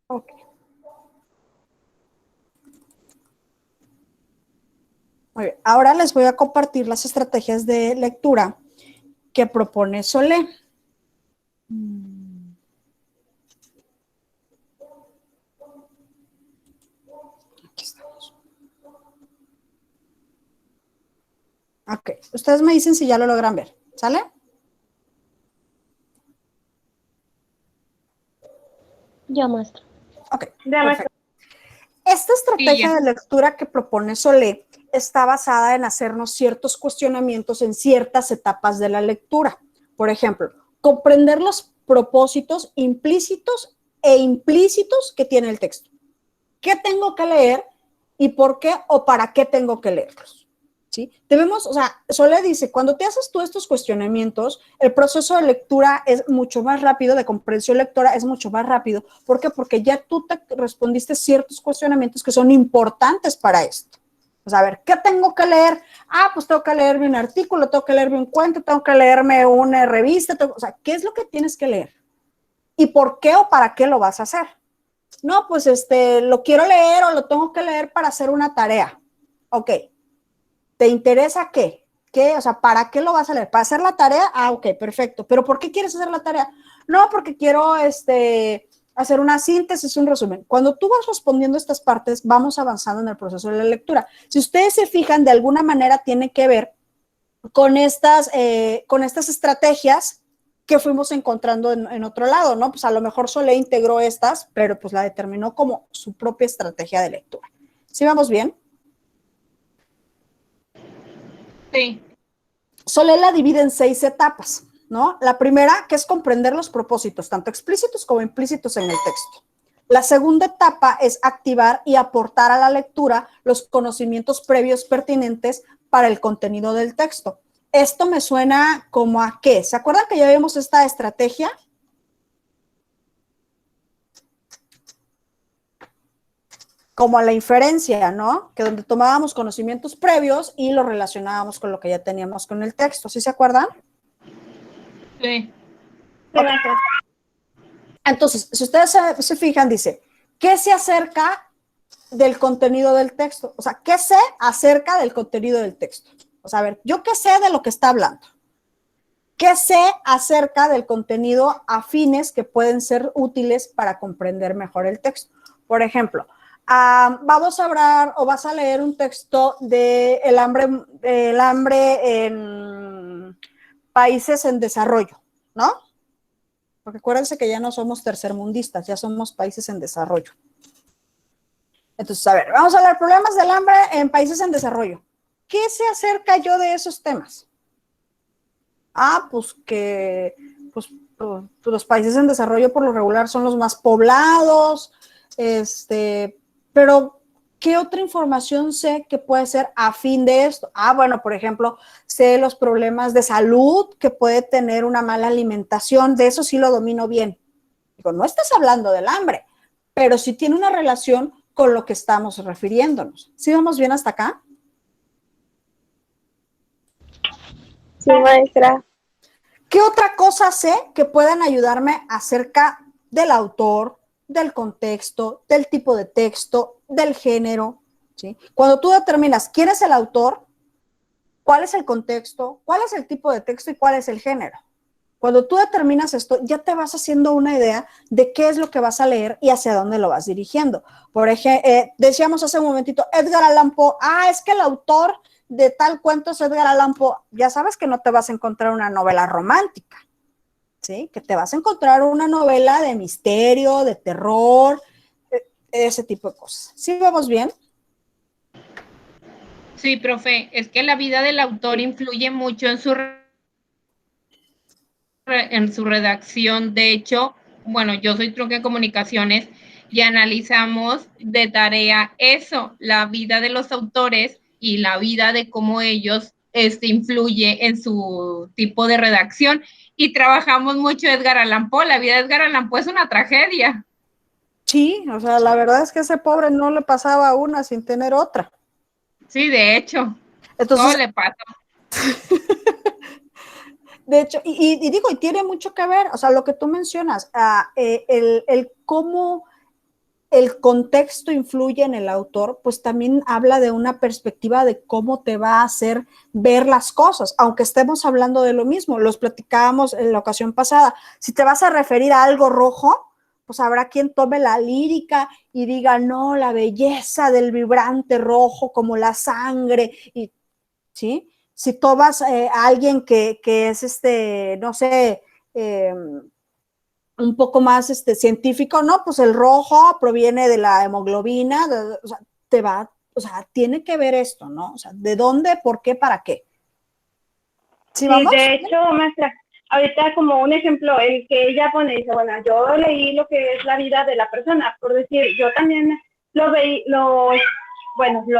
Ok. Muy bien, ahora les voy a compartir las estrategias de lectura que propone Solé. Aquí estamos. Ok, ustedes me dicen si ya lo logran ver, ¿sale? Ya, maestra. Ok, perfecto. Esta estrategia de lectura que propone Solé está basada en hacernos ciertos cuestionamientos en ciertas etapas de la lectura. Por ejemplo, comprender los propósitos implícitos e implícitos que tiene el texto. ¿Qué tengo que leer y por qué o para qué tengo que leerlos? ¿Sí? Debemos, o sea, Solé dice, cuando te haces tú estos cuestionamientos, el proceso de lectura es mucho más rápido, de comprensión lectora es mucho más rápido. ¿Por qué? Porque ya tú te respondiste ciertos cuestionamientos que son importantes para esto. O sea, a ver, ¿qué tengo que leer? Pues tengo que leerme un artículo, tengo que leerme un cuento, tengo que leerme una revista, o sea, ¿qué es lo que tienes que leer? ¿Y por qué o para qué lo vas a hacer? No, pues lo quiero leer o lo tengo que leer para hacer una tarea. Ok. ¿Te interesa qué? ¿Qué? O sea, ¿para qué lo vas a leer? ¿Para hacer la tarea? Ok, perfecto. ¿Pero por qué quieres hacer la tarea? No, porque quiero hacer una síntesis, un resumen. Cuando tú vas respondiendo estas partes, vamos avanzando en el proceso de la lectura. Si ustedes se fijan, de alguna manera tiene que ver con estas estrategias que fuimos encontrando en otro lado, ¿no? Pues a lo mejor Solé integró estas, pero pues la determinó como su propia estrategia de lectura. ¿Sí vamos bien? Sí. Solé la divide en 6 etapas, ¿no? La primera, que es comprender los propósitos, tanto explícitos como implícitos en el texto. La segunda etapa es activar y aportar a la lectura los conocimientos previos pertinentes para el contenido del texto. Esto me suena como a ¿qué? ¿Se acuerdan que ya vimos esta estrategia? Como a la inferencia, ¿no? Que donde tomábamos conocimientos previos y los relacionábamos con lo que ya teníamos con el texto. ¿Sí se acuerdan? Sí. Okay. Entonces, si ustedes se fijan, dice, ¿qué se acerca del contenido del texto? O sea, ¿qué sé acerca del contenido del texto? O sea, a ver, ¿yo qué sé de lo que está hablando? ¿Qué sé acerca del contenido afines que pueden ser útiles para comprender mejor el texto? Por ejemplo, vamos a hablar o vas a leer un texto de el hambre en países en desarrollo, ¿no? Porque acuérdense que ya no somos tercermundistas, ya somos países en desarrollo. Entonces, a ver, vamos a hablar problemas del hambre en países en desarrollo. ¿Qué se acerca yo de esos temas? Pues que los países en desarrollo por lo regular son los más poblados, pero ¿qué otra información sé que puede ser afín de esto? Bueno, por ejemplo, sé los problemas de salud que puede tener una mala alimentación, de eso sí lo domino bien. Digo, no estás hablando del hambre, pero sí tiene una relación con lo que estamos refiriéndonos. ¿Sí vamos bien hasta acá? Sí, maestra. ¿Qué otra cosa sé que puedan ayudarme acerca del autor, del contexto, del tipo de texto, del género? ¿Sí? Cuando tú determinas quién es el autor, cuál es el contexto, cuál es el tipo de texto y cuál es el género. Cuando tú determinas esto, ya te vas haciendo una idea de qué es lo que vas a leer y hacia dónde lo vas dirigiendo. Por ejemplo, decíamos hace un momentito, Edgar Allan Poe, es que el autor de tal cuento es Edgar Allan Poe. Ya sabes que no te vas a encontrar una novela romántica, ¿sí? Que te vas a encontrar una novela de misterio, de terror, ese tipo de cosas. ¿Sí vamos bien? Sí, profe, es que la vida del autor influye mucho en su redacción. De hecho, bueno, yo soy tronco en comunicaciones y analizamos de tarea eso, la vida de los autores y la vida de cómo ellos influye en su tipo de redacción. Y trabajamos mucho Edgar Allan Poe. La vida de Edgar Allan Poe es una tragedia. Sí, o sea, la verdad es que a ese pobre no le pasaba una sin tener otra. Sí, de hecho, entonces, todo le pasa. De hecho, y digo, y tiene mucho que ver, o sea, lo que tú mencionas, el cómo el contexto influye en el autor, pues también habla de una perspectiva de cómo te va a hacer ver las cosas, aunque estemos hablando de lo mismo, los platicábamos en la ocasión pasada. Si te vas a referir a algo rojo, pues habrá quien tome la lírica y diga, no, la belleza del vibrante rojo como la sangre, y ¿sí? Si tomas a alguien que es, no sé, un poco más científico, no, pues el rojo proviene de la hemoglobina, o sea, tiene que ver esto, ¿no? O sea, ¿de dónde, por qué, para qué? ¿Sí, vamos? De hecho, maestra, ahorita como un ejemplo, el que ella pone, dice, bueno, yo leí lo que es la vida de la persona, por decir, yo también lo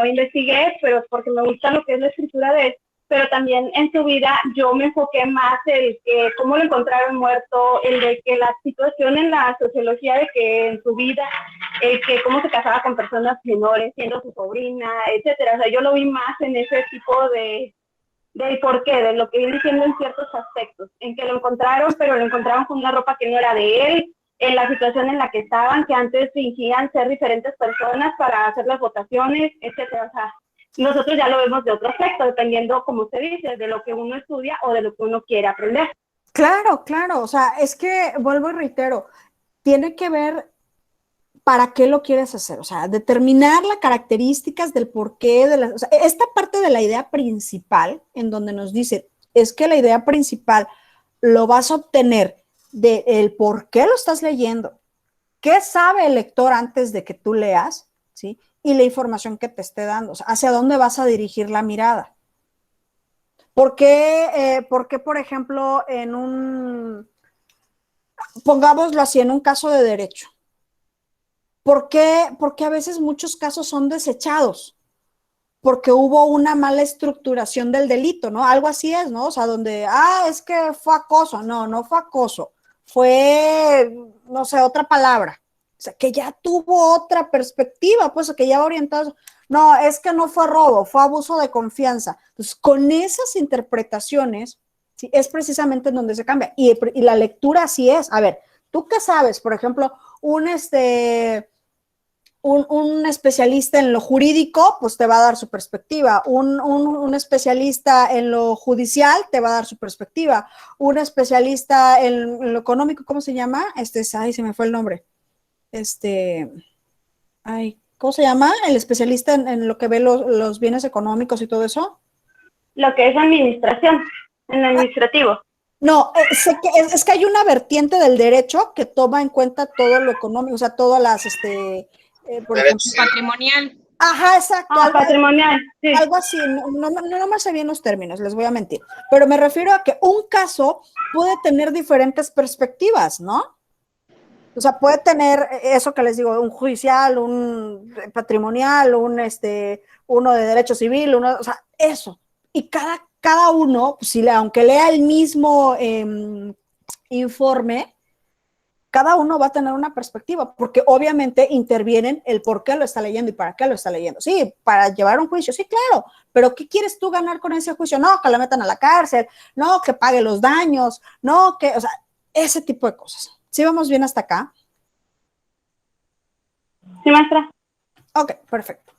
investigué, pero porque me gusta lo que es la escritura de él, pero también en su vida yo me enfoqué más el que cómo lo encontraron muerto, el de que la situación en la sociología de que en su vida, el que cómo se casaba con personas menores, siendo su sobrina, etcétera. O sea, yo lo vi más en ese tipo de por qué, de lo que viene diciendo en ciertos aspectos, en que lo encontraron, pero lo encontraron con una ropa que no era de él, en la situación en la que estaban, que antes fingían ser diferentes personas para hacer las votaciones, etcétera. O sea, nosotros ya lo vemos de otro aspecto, dependiendo, como usted dice, de lo que uno estudia o de lo que uno quiere aprender. Claro, o sea, es que, vuelvo y reitero, tiene que ver para qué lo quieres hacer, o sea, determinar las características del porqué, o sea, esta parte de la idea principal, en donde nos dice, es que la idea principal lo vas a obtener del por qué lo estás leyendo, qué sabe el lector antes de que tú leas, ¿sí? Y la información que te esté dando, o sea, hacia dónde vas a dirigir la mirada. ¿Por qué, por ejemplo, pongámoslo así, en un caso de derecho? ¿Por qué? Porque a veces muchos casos son desechados, porque hubo una mala estructuración del delito, ¿no? Algo así es, ¿no? O sea, donde, es que fue acoso. No, no fue acoso. Fue, no sé, otra palabra. O sea, que ya tuvo otra perspectiva, pues, que ya va orientado. No, es que no fue robo, fue abuso de confianza. Entonces, con esas interpretaciones, ¿sí? Es precisamente en donde se cambia. Y la lectura así es. A ver, ¿tú qué sabes? Por ejemplo, un especialista en lo jurídico, pues te va a dar su perspectiva. Un especialista en lo judicial te va a dar su perspectiva. Un especialista en lo económico, ¿cómo se llama? Se me fue el nombre. ¿Cómo se llama? El especialista en lo que ve los bienes económicos y todo eso. Lo que es administración, en administrativo. No, es que hay una vertiente del derecho que toma en cuenta todo lo económico, o sea, todas las, por ejemplo. Patrimonial. Ajá, exacto. Patrimonial, sí. Algo así, no me sé bien los términos, les voy a mentir, pero me refiero a que un caso puede tener diferentes perspectivas, ¿no? O sea, puede tener eso que les digo, un judicial, un patrimonial, uno de derecho civil, o sea, eso. Y cada uno, si aunque lea el mismo informe, cada uno va a tener una perspectiva, porque obviamente intervienen el por qué lo está leyendo y para qué lo está leyendo. Sí, para llevar un juicio, sí, claro, pero ¿qué quieres tú ganar con ese juicio? No, que la metan a la cárcel, no, que pague los daños, no, o sea, ese tipo de cosas. ¿Sí vamos bien hasta acá? Sí, maestra. Ok, perfecto.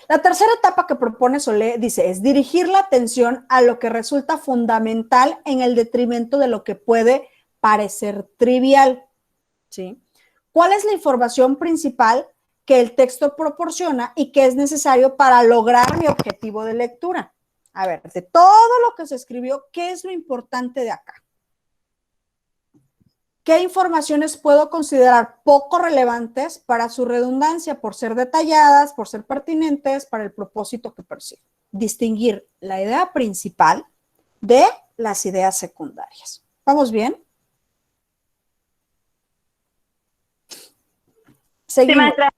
La tercera etapa que propone Solé, dice, es dirigir la atención a lo que resulta fundamental en el detrimento de lo que puede parecer trivial. ¿Sí? ¿Cuál es la información principal que el texto proporciona y que es necesario para lograr mi objetivo de lectura? A ver, de todo lo que se escribió, ¿qué es lo importante de acá? ¿Qué informaciones puedo considerar poco relevantes para su redundancia, por ser detalladas, por ser pertinentes, para el propósito que persigue? Distinguir la idea principal de las ideas secundarias. ¿Vamos bien? Seguimos. Sí, maestra.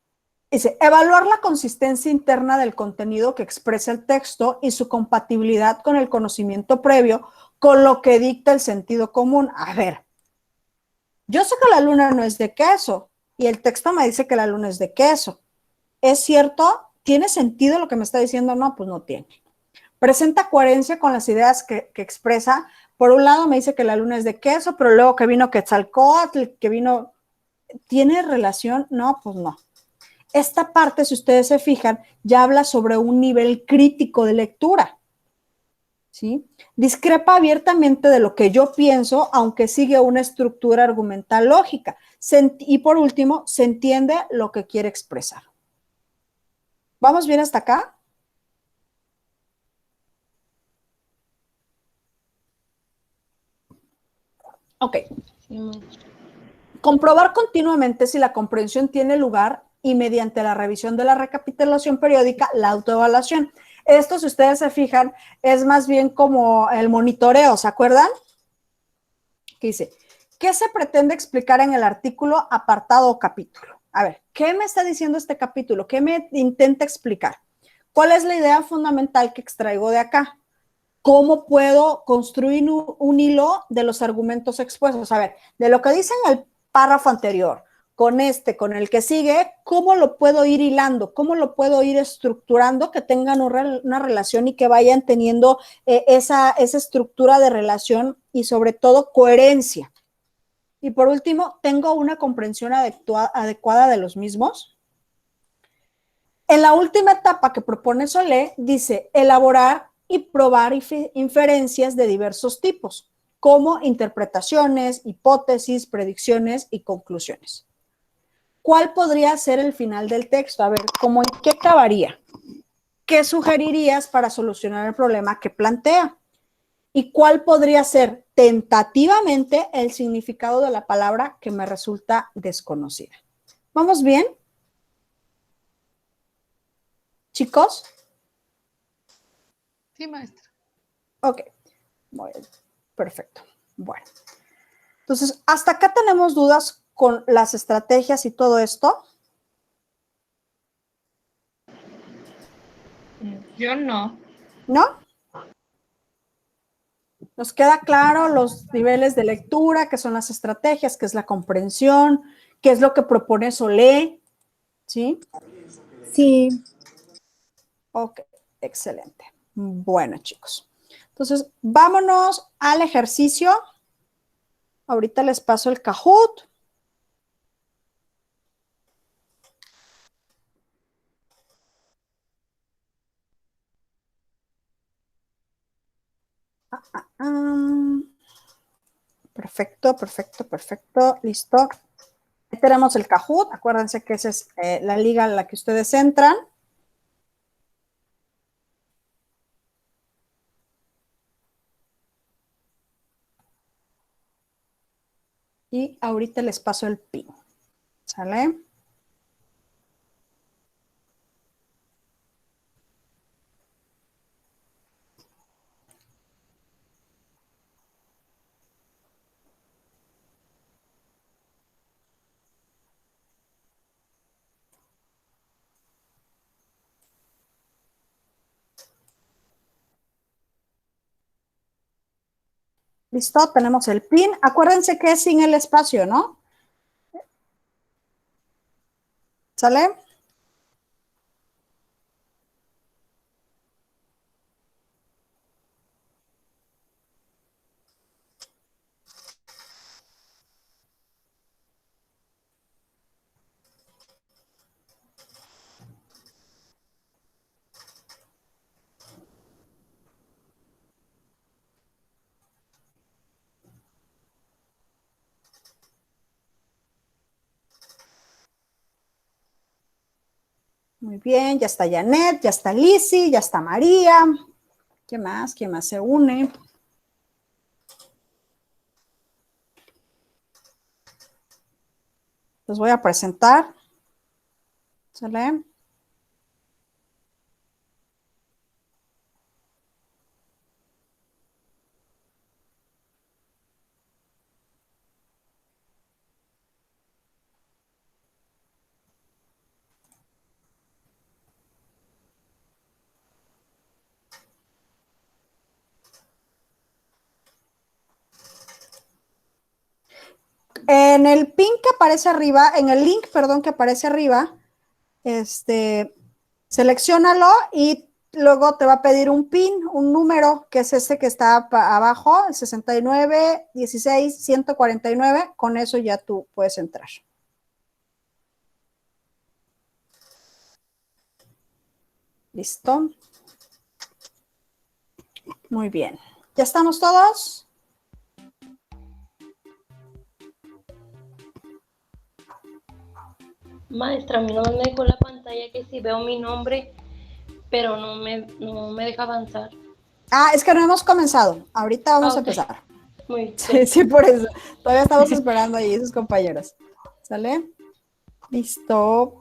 Dice, evaluar la consistencia interna del contenido que expresa el texto y su compatibilidad con el conocimiento previo, con lo que dicta el sentido común. A ver, yo sé que la luna no es de queso y el texto me dice que la luna es de queso. ¿Es cierto? ¿Tiene sentido lo que me está diciendo? No, pues no tiene. Presenta coherencia con las ideas que expresa. Por un lado me dice que la luna es de queso, pero luego que vino Quetzalcóatl, que vino... ¿Tiene relación? No, pues no. Esta parte, si ustedes se fijan, ya habla sobre un nivel crítico de lectura. ¿Sí? Discrepa abiertamente de lo que yo pienso, aunque sigue una estructura argumental lógica. Y por último, se entiende lo que quiere expresar. ¿Vamos bien hasta acá? Ok. Comprobar continuamente si la comprensión tiene lugar y mediante la revisión de la recapitulación periódica, la autoevaluación. Esto, si ustedes se fijan, es más bien como el monitoreo, ¿se acuerdan? Que dice, ¿qué se pretende explicar en el artículo, apartado o capítulo? A ver, ¿qué me está diciendo este capítulo? ¿Qué me intenta explicar? ¿Cuál es la idea fundamental que extraigo de acá? ¿Cómo puedo construir un hilo de los argumentos expuestos? A ver, de lo que dice en el párrafo anterior, con el que sigue, ¿cómo lo puedo ir hilando? ¿Cómo lo puedo ir estructurando que tengan una relación y que vayan teniendo esa estructura de relación y sobre todo coherencia? Y por último, ¿tengo una comprensión adecuada de los mismos? En la última etapa que propone Solé, dice elaborar y probar inferencias de diversos tipos, como interpretaciones, hipótesis, predicciones y conclusiones. ¿Cuál podría ser el final del texto? A ver, ¿cómo en qué acabaría? ¿Qué sugerirías para solucionar el problema que plantea? ¿Y cuál podría ser tentativamente el significado de la palabra que me resulta desconocida? ¿Vamos bien? ¿Chicos? Sí, maestra. Ok, muy bien. Perfecto. Bueno, entonces, ¿hasta acá tenemos dudas con las estrategias y todo esto? Yo no. ¿No? Nos queda claro los niveles de lectura, qué son las estrategias, qué es la comprensión, qué es lo que propone Solé, ¿sí? Sí. Ok, excelente. Bueno, chicos. Entonces, vámonos al ejercicio. Ahorita les paso el Kahoot. Perfecto, perfecto, perfecto. Listo. Ahí tenemos el Kahoot. Acuérdense que esa es la liga en la que ustedes entran. Y ahorita les paso el pin. ¿Sale? Listo, tenemos el pin. Acuérdense que es sin el espacio, ¿no? ¿Sale? Muy bien, ya está Janet, ya está Lizzy, ya está María. ¿Qué más? ¿Quién más se une? Los voy a presentar. ¿Sale? En el pin que aparece arriba, en el link, perdón, que aparece arriba, selecciónalo y luego te va a pedir un pin, un número, que es este que está abajo, el 69 16 149. Con eso ya tú puedes entrar. ¿Listo? Muy bien. ¿Ya estamos todos? Maestra, a mí no me dejó la pantalla que si veo mi nombre, pero no me deja avanzar. Ah, es que no hemos comenzado. Ahorita vamos a Ok. empezar. Muy bien. Sí, sí, por eso. Todavía estamos esperando ahí sus compañeros. ¿Sale? Listo.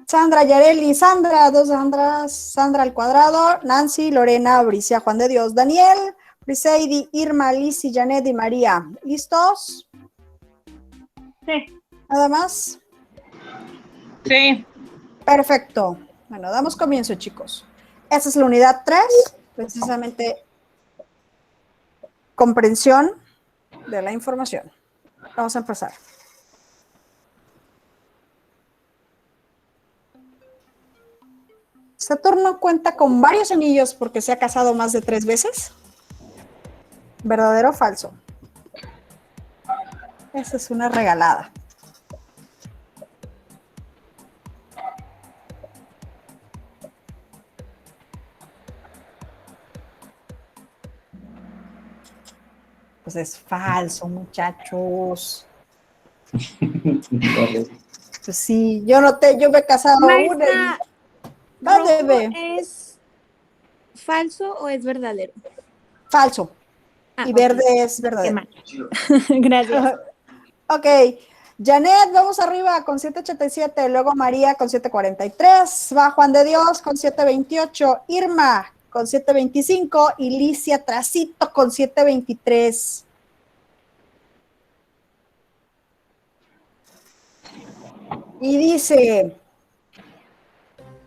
Sandra, Yareli, Sandra, dos Sandras, Sandra al cuadrado, Nancy, Lorena, Bricia, Juan de Dios, Daniel, Briseidi, Irma, Lizzy, Janet y María. ¿Listos? Sí. ¿Nada más? Sí. Perfecto. Bueno, damos comienzo, chicos. Esta es la unidad 3, precisamente comprensión de la información. Vamos a empezar. Saturno cuenta con varios anillos porque se ha casado más de 3 veces. ¿Verdadero o falso? Esa es una regalada. Pues es falso, muchachos. Pues sí, yo me he casado Maestra, una ¿rojo bebé. es falso o es verdadero? Falso. Ah, Y ok. verde es Qué verdadero. mal. Gracias. Ok. Janet, vamos arriba con 787. Luego María con 743. Va Juan de Dios con 728. Irma con 725. Y Licia Tracito con 723. Y dice,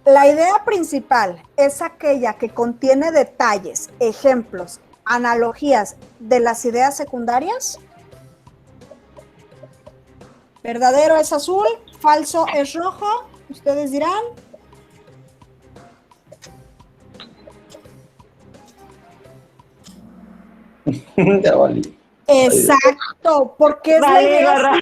la idea principal es aquella que contiene detalles, ejemplos, analogías de las ideas secundarias. Verdadero es azul, falso es rojo. Ustedes dirán. Ya valí. Exacto, porque es Vale, garra.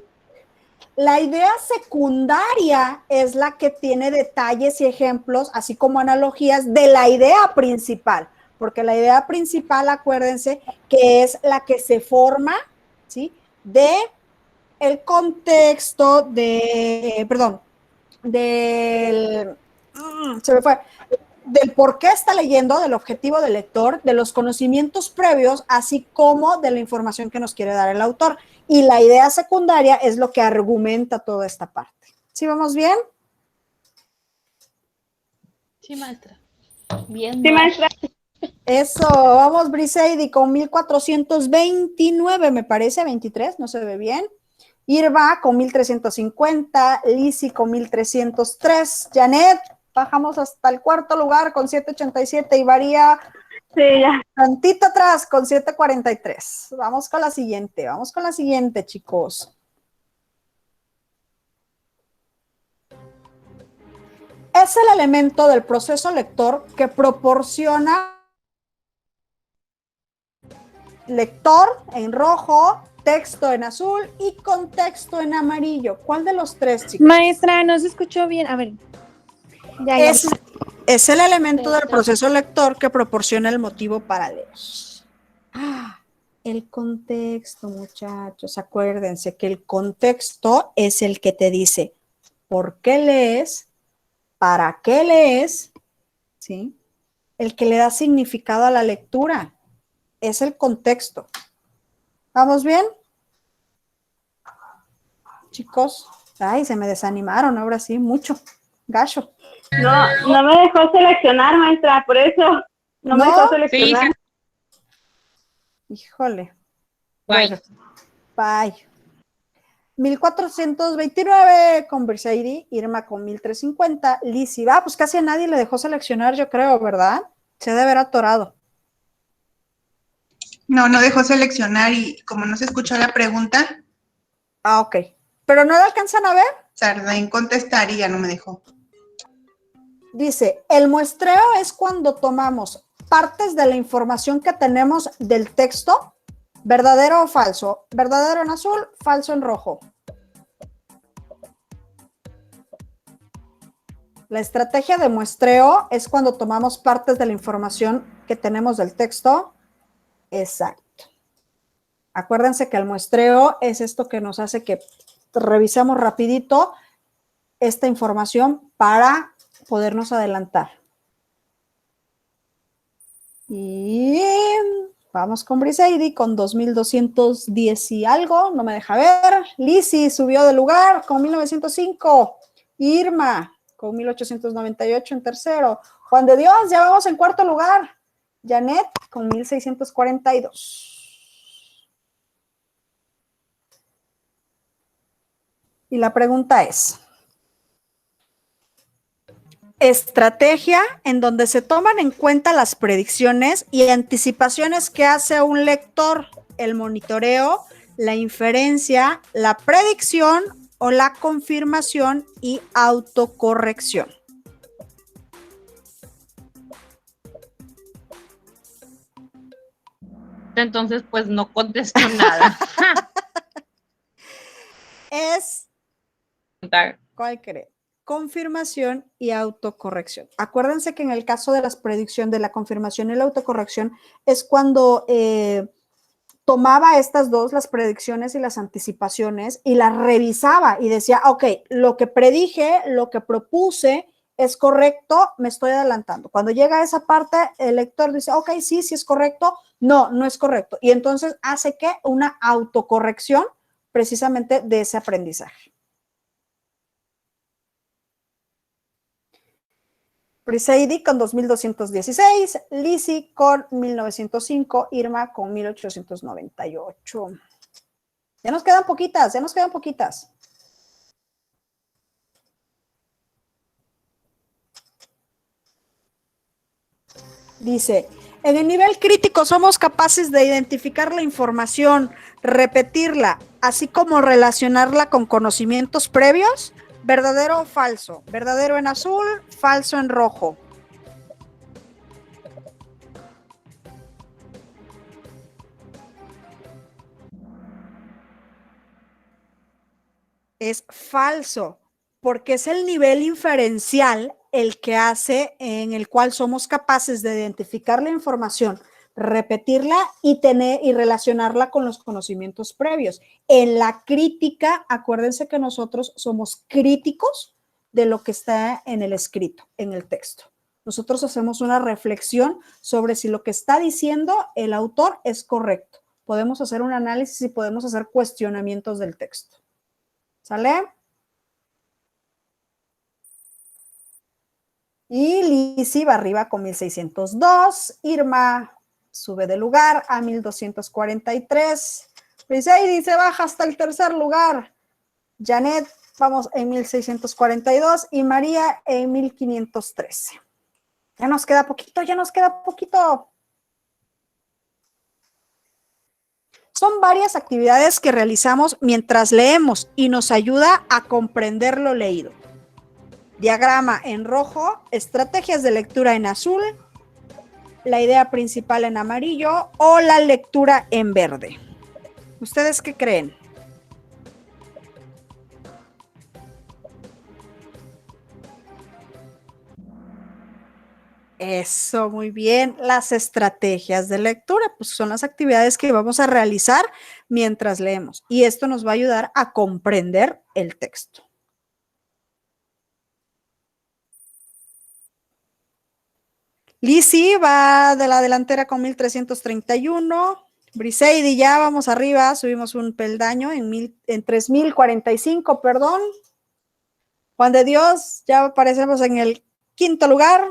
la idea secundaria es la que tiene detalles y ejemplos, así como analogías de la idea principal, porque la idea principal, acuérdense, que es la que se forma, ¿sí? De el contexto se me fue, del por qué está leyendo, del objetivo del lector, de los conocimientos previos, así como de la información que nos quiere dar el autor. Y la idea secundaria es lo que argumenta toda esta parte. ¿Sí vamos bien? Sí, maestra. Bien, Sí, maestra. Eso, vamos, Briseidi, con 1429, me parece, 23, no se ve bien. Irva con 1350, Lizzy con 1303, Janet, bajamos hasta el cuarto lugar con 787 y María Sí, ya. Tantito atrás con 743. Vamos con la siguiente, chicos. Es el elemento del proceso lector que proporciona lector en rojo, texto en azul y contexto en amarillo. ¿Cuál de los tres, chicos? Maestra, no se escuchó bien. A ver. Ya. Es el elemento del proceso lector que proporciona el motivo para leer. El contexto, muchachos. Acuérdense que el contexto es el que te dice por qué lees, para qué lees, ¿sí? El que le da significado a la lectura. Es el contexto. ¿Vamos bien? Chicos, ay, se me desanimaron ahora sí, mucho. Gacho. No me dejó seleccionar, maestra, por eso no me dejó seleccionar. Híjole. Bye. Bueno, bye. 1429 con Briseidi, Irma con 1350, Lizzy, pues casi a nadie le dejó seleccionar, yo creo, ¿verdad? Se debe haber atorado. No, no dejó seleccionar y como no se escuchó la pregunta. Ok. ¿Pero no la alcanzan a ver? Tardé en contestar y ya no me dejó. Dice, el muestreo es cuando tomamos partes de la información que tenemos del texto, verdadero o falso, verdadero en azul, falso en rojo. La estrategia de muestreo es cuando tomamos partes de la información que tenemos del texto. Exacto. Acuérdense que el muestreo es esto que nos hace que revisemos rapidito esta información para podernos adelantar. Y vamos con Briseidi con 2210 y algo, no me deja ver. Lizzy subió de lugar con 1905. Irma con 1898 en tercero. Juan de Dios, ya vamos en cuarto lugar. Janet con 1642. Y la pregunta es, estrategia en donde se toman en cuenta las predicciones y anticipaciones que hace un lector, el monitoreo, la inferencia, la predicción o la confirmación y autocorrección. Entonces, pues no contestó nada. Es, ¿cuál cree? Confirmación y autocorrección. Acuérdense que en el caso de las predicciones, de la confirmación y la autocorrección, es cuando tomaba estas dos, las predicciones y las anticipaciones, y las revisaba y decía, ok, lo que predije, lo que propuse es correcto, me estoy adelantando. Cuando llega a esa parte, el lector dice, ok, sí es correcto, no es correcto. Y entonces hace que una autocorrección precisamente de ese aprendizaje. Briseidi con 2216, Lizzy con 1905, Irma con 1898. Ya nos quedan poquitas, Dice, en el nivel crítico somos capaces de identificar la información, repetirla, así como relacionarla con conocimientos previos. ¿Verdadero o falso? Verdadero en azul, falso en rojo. Es falso, porque es el nivel inferencial el que hace en el cual somos capaces de identificar la información, repetirla y relacionarla con los conocimientos previos. En la crítica, acuérdense que nosotros somos críticos de lo que está en el escrito, en el texto. Nosotros hacemos una reflexión sobre si lo que está diciendo el autor es correcto. Podemos hacer un análisis y podemos hacer cuestionamientos del texto. ¿Sale? Y Lizzy va arriba con 1602. Irma sube de lugar a 1243. Briseidi se baja hasta el tercer lugar. Janet, vamos en 1642. Y María en 1513. Ya nos queda poquito. Son varias actividades que realizamos mientras leemos y nos ayuda a comprender lo leído. Diagrama en rojo, estrategias de lectura en azul, la idea principal en amarillo o la lectura en verde. ¿Ustedes qué creen? Eso, muy bien. Las estrategias de lectura, pues son las actividades que vamos a realizar mientras leemos. Y esto nos va a ayudar a comprender el texto. Lizzy va de la delantera con 1331. Briseidi, ya vamos arriba, subimos un peldaño en 3045, perdón. Juan de Dios, ya aparecemos en el quinto lugar.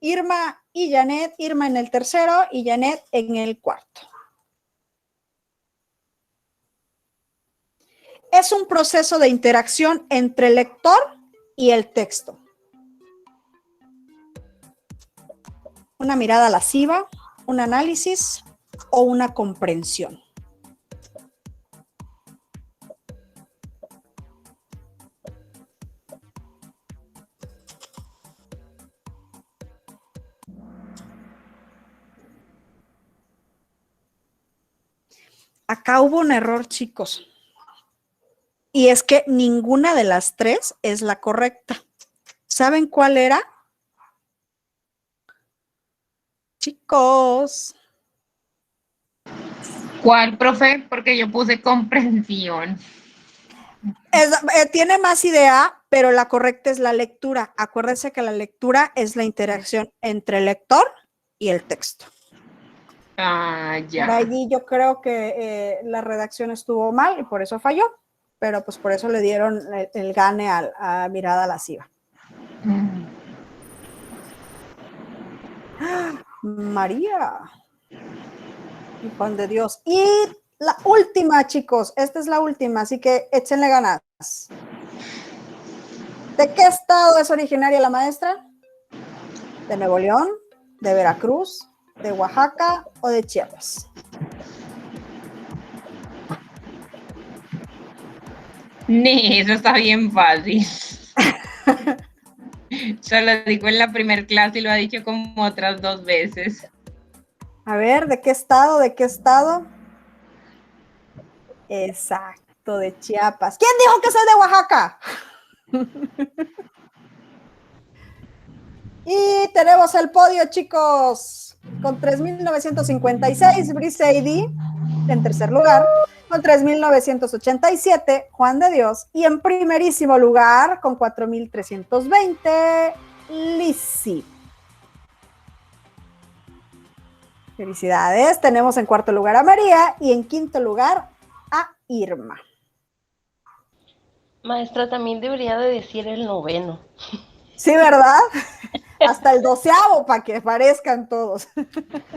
Irma y Janet, Irma en el tercero y Janet en el cuarto. Es un proceso de interacción entre el lector y el texto. Una mirada lasciva, un análisis o una comprensión. Acá hubo un error, chicos. Y es que ninguna de las tres es la correcta. ¿Saben cuál era? Chicos. ¿Cuál, profe? Porque yo puse comprensión. Tiene más idea, pero la correcta es la lectura. Acuérdense que la lectura es la interacción entre el lector y el texto. Ah, ya. Por allí yo creo que la redacción estuvo mal y por eso falló, pero pues por eso le dieron el gane a mirada lasciva. María y Juan de Dios. Y la última, chicos, esta es la última, así que échenle ganas. ¿De qué estado es originaria la maestra? ¿De Nuevo León? ¿De Veracruz? ¿De Oaxaca o de Chiapas? Eso está bien fácil. Se lo dijo en la primer clase y lo ha dicho como otras 2 veces. A ver, ¿de qué estado? ¿De qué estado? Exacto, de Chiapas. ¿Quién dijo que soy de Oaxaca? Y tenemos el podio, chicos, con 3,956, Briseidi en tercer lugar, con 3,987, Juan de Dios, y en primerísimo lugar, con 4,320, Lizzy. Felicidades, tenemos en cuarto lugar a María y en quinto lugar a Irma. Maestra, también debería de decir el 9º. Sí, ¿verdad? Hasta el 12º para que aparezcan todos.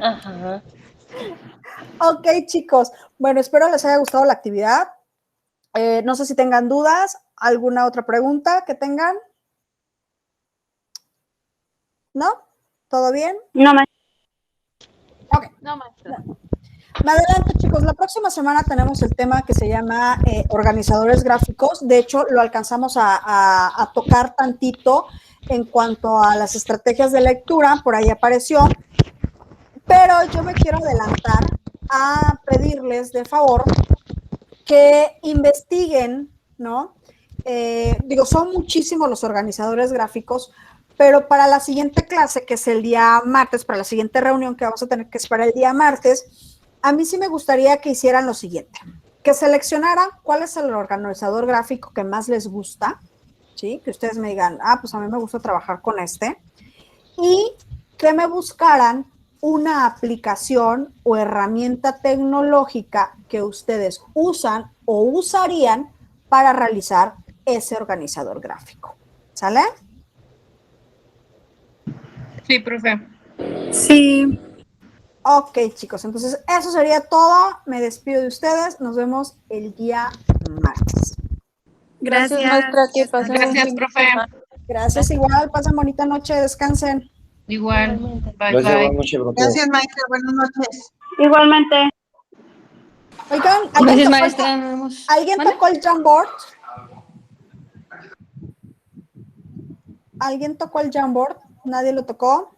Ajá. Ok, chicos. Bueno, espero les haya gustado la actividad. No sé si tengan dudas. ¿Alguna otra pregunta que tengan? ¿No? ¿Todo bien? No, maestra. Ok. No, maestra. Me adelanto, chicos. La próxima semana tenemos el tema que se llama organizadores gráficos. De hecho, lo alcanzamos a tocar tantito en cuanto a las estrategias de lectura. Por ahí apareció. Pero yo me quiero adelantar a pedirles de favor que investiguen, ¿no? Son muchísimos los organizadores gráficos, pero para la siguiente clase, que es el día martes, para la siguiente reunión que vamos a tener que esperar el día martes, a mí sí me gustaría que hicieran lo siguiente, que seleccionaran cuál es el organizador gráfico que más les gusta, ¿sí? Que ustedes me digan, pues a mí me gusta trabajar con este, y que me buscaran una aplicación o herramienta tecnológica que ustedes usan o usarían para realizar ese organizador gráfico. ¿Sale? Sí, profe. Sí. Ok, chicos, entonces eso sería todo. Me despido de ustedes. Nos vemos el día martes. Gracias. maestra, que pasen un Gracias, fin de profe. semana. Gracias igual. Pasen bonita noche. Descansen. Igual. Igualmente. Bye, Gracias, bye. buenas noches, profe. Gracias, maestra. Buenas noches. Igualmente. Oigan, Gracias, maestra. Nos vemos. ¿alguien ¿Mande? tocó el Jamboard? ¿Alguien tocó el Jamboard? ¿Nadie lo tocó?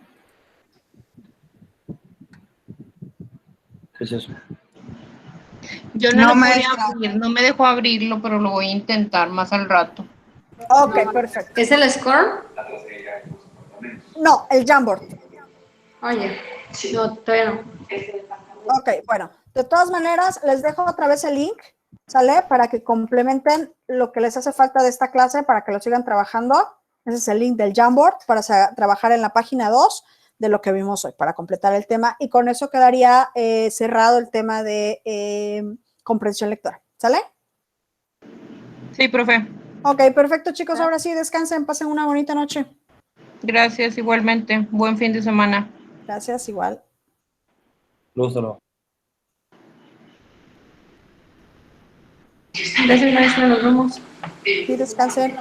¿Qué es eso? Yo no, No, lo podía maestra. abrir, no me dejó abrirlo, pero lo voy a intentar más al rato. Ok, perfecto. ¿Es el score? No, el Jamboard. Oye, no, todavía no. Ok, bueno, de todas maneras, les dejo otra vez el link, ¿sale? Para que complementen lo que les hace falta de esta clase, para que lo sigan trabajando. Ese es el link del Jamboard para trabajar en la página 2 de lo que vimos hoy, para completar el tema. Y con eso quedaría cerrado el tema de comprensión lectora, ¿sale? Sí, profe. Ok, perfecto, chicos. Ahora sí, descansen, pasen una bonita noche. Gracias, igualmente. Buen fin de semana. Gracias, igual. Lústalo. Gracias, maestra. Nos vemos. Sí, descansen.